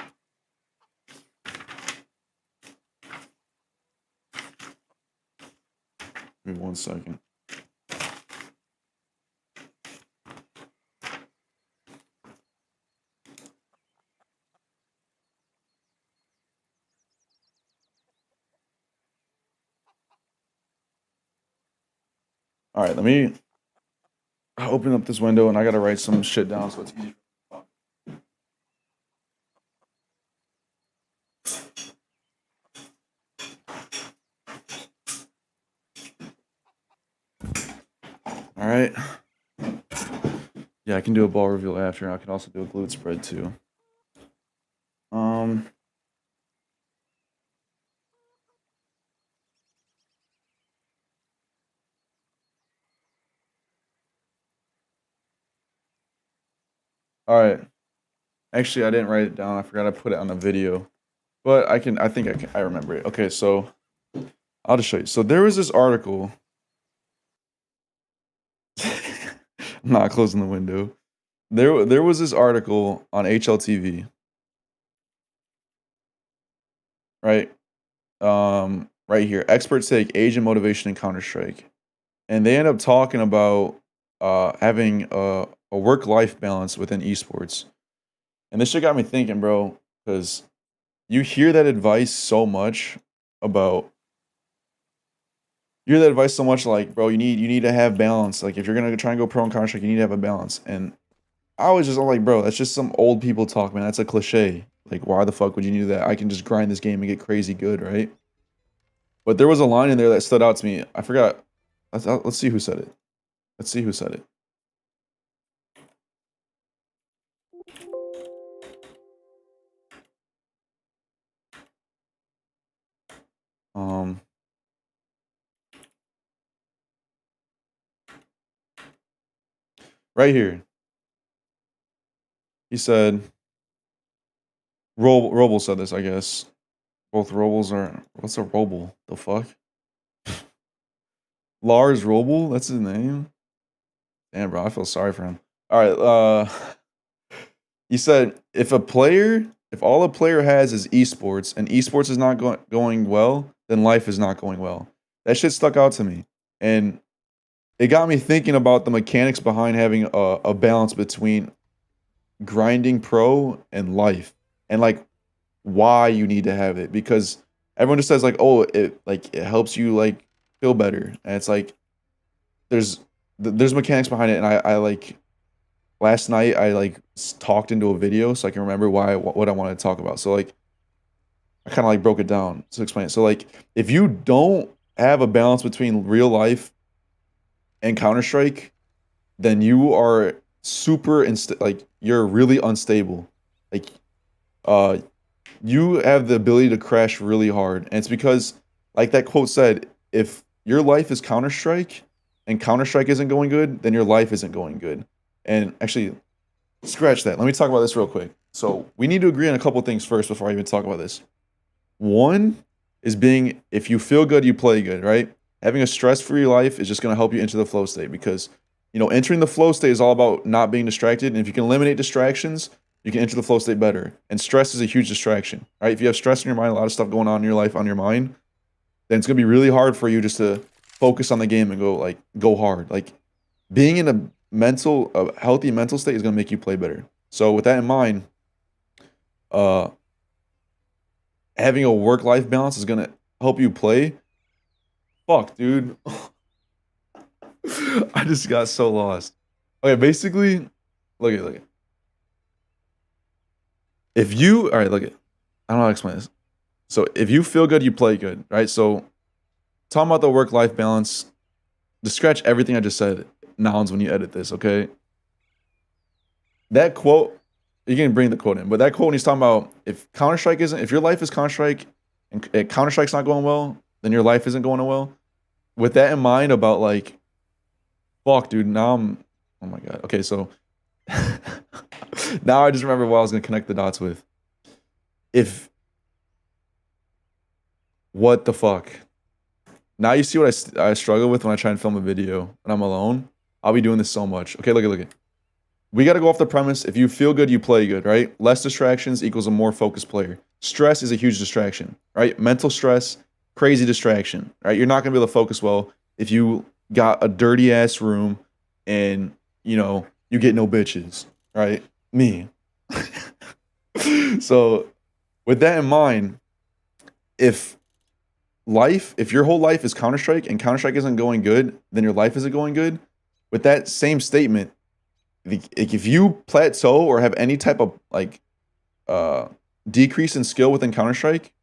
Give me 1 second. All right, let me open up this window and I gotta write some shit down so it's easy. All right. Yeah, I can do a ball reveal after. I can also do a glute spread too. All right. Actually, I didn't write it down. I forgot I put it on the video. But I think I remember it. Okay, so I'll just show you. So there was this article. I'm not closing the window. There was this article on HLTV. Right? Right here. Experts take age and motivation in Counter-Strike. And they end up talking about having a work-life balance within esports. And this shit got me thinking, bro, because you hear that advice so much about like, bro, you need to have balance. Like if you're gonna try and go pro in Counter-Strike, you need to have a balance. And I was just like, bro, that's just some old people talk, man. That's a cliche. Like, why the fuck would you do that? I can just grind this game and get crazy good, right? But there was a line in there that stood out to me. I forgot. Let's see who said it. Let's see who said it. Right here. He said, Roble said this, I guess. Both Robles are, what's a Roble? The fuck? Lars Roble? That's his name? Damn, bro, I feel sorry for him. All right, he said, if all a player has is esports, and esports is not going well, then life is not going well. That shit stuck out to me. And it got me thinking about the mechanics behind having a balance between grinding pro and life. And like why you need to have it. Because everyone just says like, oh, it helps you like feel better. And it's like there's mechanics behind it. And I like last night I like talked into a video so I can remember what I wanted to talk about. So like I kind of like broke it down to explain it. So like if you don't have a balance between real life and Counter-Strike, then you are super like you're really unstable. Like you have the ability to crash really hard. And it's because, like that quote said, if your life is Counter-Strike and Counter-Strike isn't going good, then your life isn't going good. And actually, scratch that. Let me talk about this real quick. So we need to agree on a couple things first before I even talk about this. One is being, if you feel good, you play good, right? Having a stress-free life is just going to help you enter the flow state because, entering the flow state is all about not being distracted. And if you can eliminate distractions, you can enter the flow state better. And stress is a huge distraction, right? If you have stress in your mind, a lot of stuff going on in your life on your mind, then it's going to be really hard for you just to focus on the game and go hard. Like being in a healthy mental state is going to make you play better. So with that in mind, having a work-life balance is going to help you play. Fuck, dude. I just got so lost. Okay, basically, look at. All right, look at. I don't know how to explain this. So if you feel good, you play good, right? So talking about the work-life balance, just scratch everything I just said, nouns when you edit this, okay? That quote, you can bring the quote in, but that quote when he's talking about if your life is Counter-Strike and Counter-Strike's not going well, then your life isn't going well. With that in mind about like, fuck, dude, oh my God. Okay, so now I just remember what I was going to connect the dots with. What the fuck? Now you see what I struggle with when I try and film a video and I'm alone. I'll be doing this so much. Okay, look at. We got to go off the premise, if you feel good, you play good, right? Less distractions equals a more focused player. Stress is a huge distraction, right? Mental stress, crazy distraction, right? You're not going to be able to focus well if you got a dirty ass room and, you get no bitches, right? Me. So with that in mind, if your whole life is Counter-Strike and Counter-Strike isn't going good, then your life isn't going good. With that same statement, if you plateau or have any type of decrease in skill within Counter-Strike,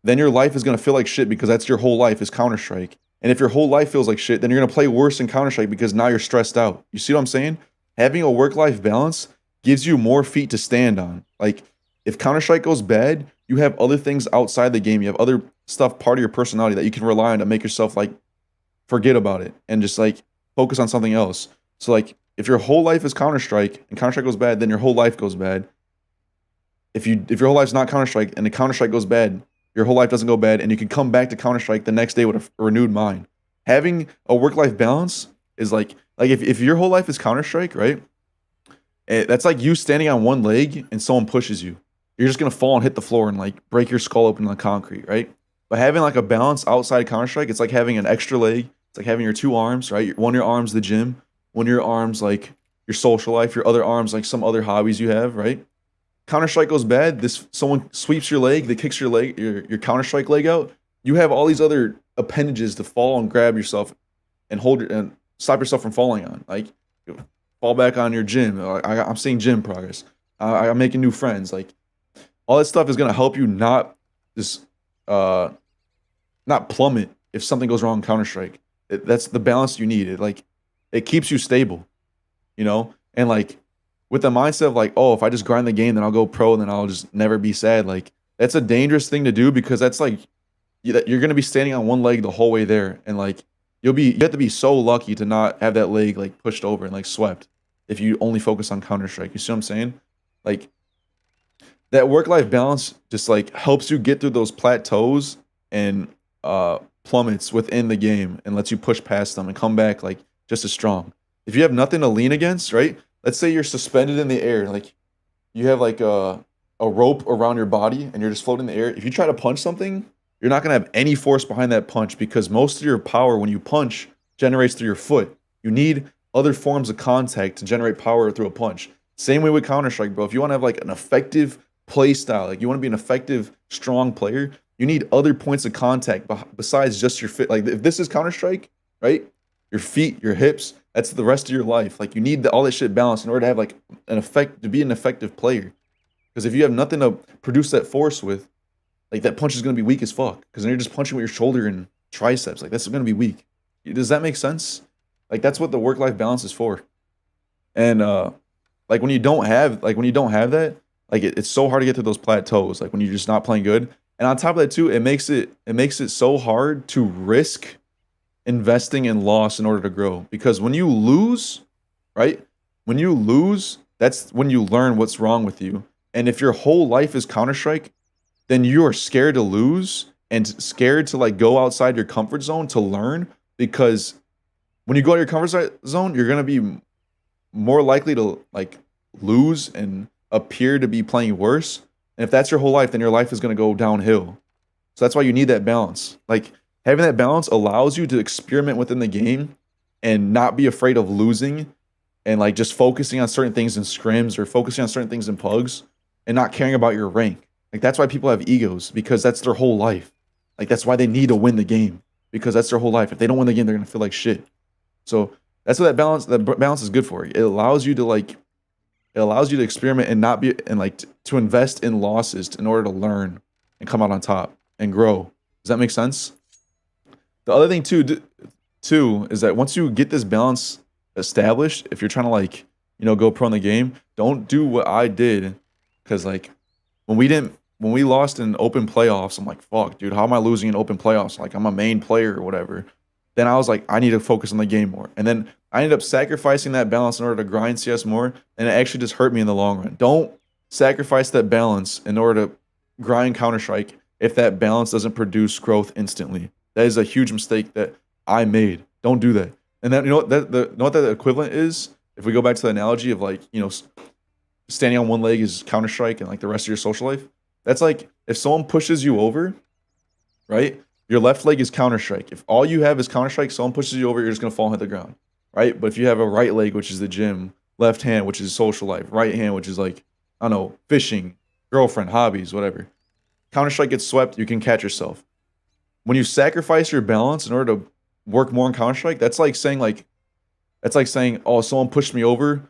then your life is going to feel like shit because that's your whole life is Counter-Strike. And if your whole life feels like shit, then you're going to play worse in Counter-Strike because now you're stressed out. You see what I'm saying? Having a work-life balance gives you more feet to stand on. Like, if Counter-Strike goes bad, you have other things outside the game. You have other stuff, part of your personality that you can rely on to make yourself, forget about it and just, focus on something else. So, if your whole life is Counter-Strike and Counter-Strike goes bad, then your whole life goes bad. If your whole life's not Counter-Strike and the Counter-Strike goes bad, your whole life doesn't go bad, and you can come back to Counter-Strike the next day with a renewed mind. Having a work-life balance is if your whole life is Counter-Strike, right? That's like you standing on one leg and someone pushes you. You're just gonna fall and hit the floor and break your skull open on concrete, right? But having a balance outside Counter-Strike, it's like having an extra leg. It's like having your two arms, right? One of your arms the gym, one of your arms your social life, your other arms some other hobbies you have, right? Counter-Strike goes bad, someone sweeps your leg, they kicks your leg, your Counter-Strike leg out. You have all these other appendages to fall and grab yourself and and stop yourself from falling on. Fall back on your gym. I'm seeing gym progress. I'm making new friends. All that stuff is gonna help you not just not plummet if something goes wrong in Counter-Strike. That's the balance you need. It keeps you stable, and with the mindset of oh, if I just grind the game, then I'll go pro, and then I'll just never be sad. That's a dangerous thing to do because that's you're gonna be standing on one leg the whole way there, and you have to be so lucky to not have that leg pushed over and swept if you only focus on Counter-Strike. You see what I'm saying? That work-life balance just helps you get through those plateaus and plummets within the game and lets you push past them and come back just as strong. If you have nothing to lean against, right? Let's say you're suspended in the air, you have a rope around your body and you're just floating in the air. If you try to punch something, you're not gonna have any force behind that punch because most of your power when you punch generates through your foot. You need other forms of contact to generate power through a punch. Same way with Counter-Strike, bro. If you want to have an effective play style, you want to be an effective, strong player, you need other points of contact besides just your fit. If this is Counter-Strike, right? Your feet, your hips, that's the rest of your life. You need all that shit balanced in order to have to be an effective player. Because if you have nothing to produce that force with, that punch is going to be weak as fuck. Because then you're just punching with your shoulder and triceps. That's going to be weak. Does that make sense? That's what the work-life balance is for. And when you don't have that, it's so hard to get to those plateaus. When you're just not playing good. And on top of that too, it makes it so hard to risk investing in loss in order to grow. Because when you lose, right? When you lose, That's when you learn what's wrong with you. And if your whole life is Counter-Strike, then you are scared to lose and scared to like go outside your comfort zone to learn, because when you go out your comfort zone, you're going to be more likely to like lose and appear to be playing worse. And if that's your whole life, then your life is going to go downhill. So that's why you need that balance. Like having that balance allows you to experiment within the game and not be afraid of losing, and like just focusing on certain things in scrims or focusing on certain things in pugs and not caring about your rank. Like that's why people have egos, because that's their whole life. Like that's why they need to win the game, because that's their whole life. If they don't win the game, they're going to feel like shit. So that's what that balance is good for. It allows you to experiment and not be, and like to invest in losses in order to learn and come out on top and grow. Does that make sense? The other thing too is that once you get this balance established, if you're trying to like, go pro in the game, don't do what I did. Because like when we lost in open playoffs, I'm like, fuck, dude, how am I losing in open playoffs? Like I'm a main player or whatever. Then I was like, I need to focus on the game more. And then I ended up sacrificing that balance in order to grind CS more, and it actually just hurt me in the long run. Don't sacrifice that balance in order to grind Counter-Strike if that balance doesn't produce growth instantly. That is a huge mistake that I made. Don't do that. And then you know what that equivalent is? If we go back to the analogy of like, standing on one leg is Counter-Strike and like the rest of your social life. That's like if someone pushes you over, right? Your left leg is Counter-Strike. If all you have is Counter-Strike, someone pushes you over, you're just going to fall and hit the ground, right? But if you have a right leg, which is the gym, left hand, which is social life, right hand, which is like, I don't know, fishing, girlfriend, hobbies, whatever. Counter-Strike gets swept, you can catch yourself. When you sacrifice your balance in order to work more in Counter-Strike, that's like saying, oh, someone pushed me over.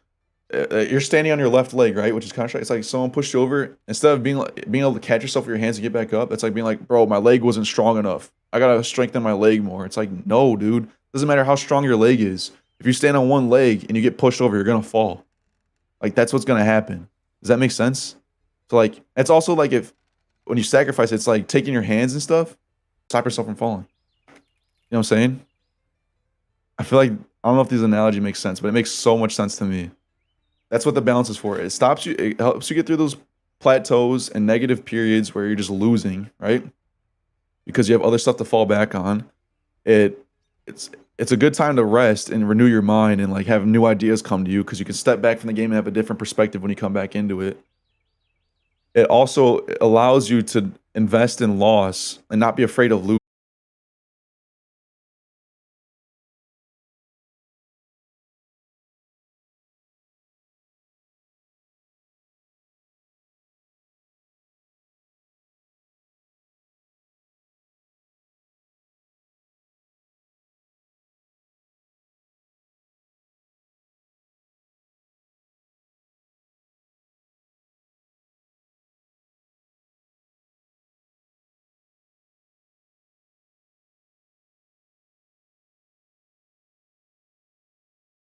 You're standing on your left leg, right? Which is Counter-Strike. It's like someone pushed you over. Instead of being able to catch yourself with your hands and get back up, that's like being like, bro, my leg wasn't strong enough. I gotta strengthen my leg more. It's like, no, dude. Doesn't matter how strong your leg is. If you stand on one leg and you get pushed over, you're gonna fall. Like that's what's gonna happen. Does that make sense? So like, it's also like when you sacrifice, it's like taking your hands and stuff, stop yourself from falling. You know what I'm saying? I feel like, I don't know if this analogy makes sense, but it makes so much sense to me. That's what the balance is for. It helps you get through those plateaus and negative periods where you're just losing, right? Because you have other stuff to fall back on. It's a good time to rest and renew your mind and like have new ideas come to you, because you can step back from the game and have a different perspective when you come back into it. It also allows you to invest in loss and not be afraid of losing.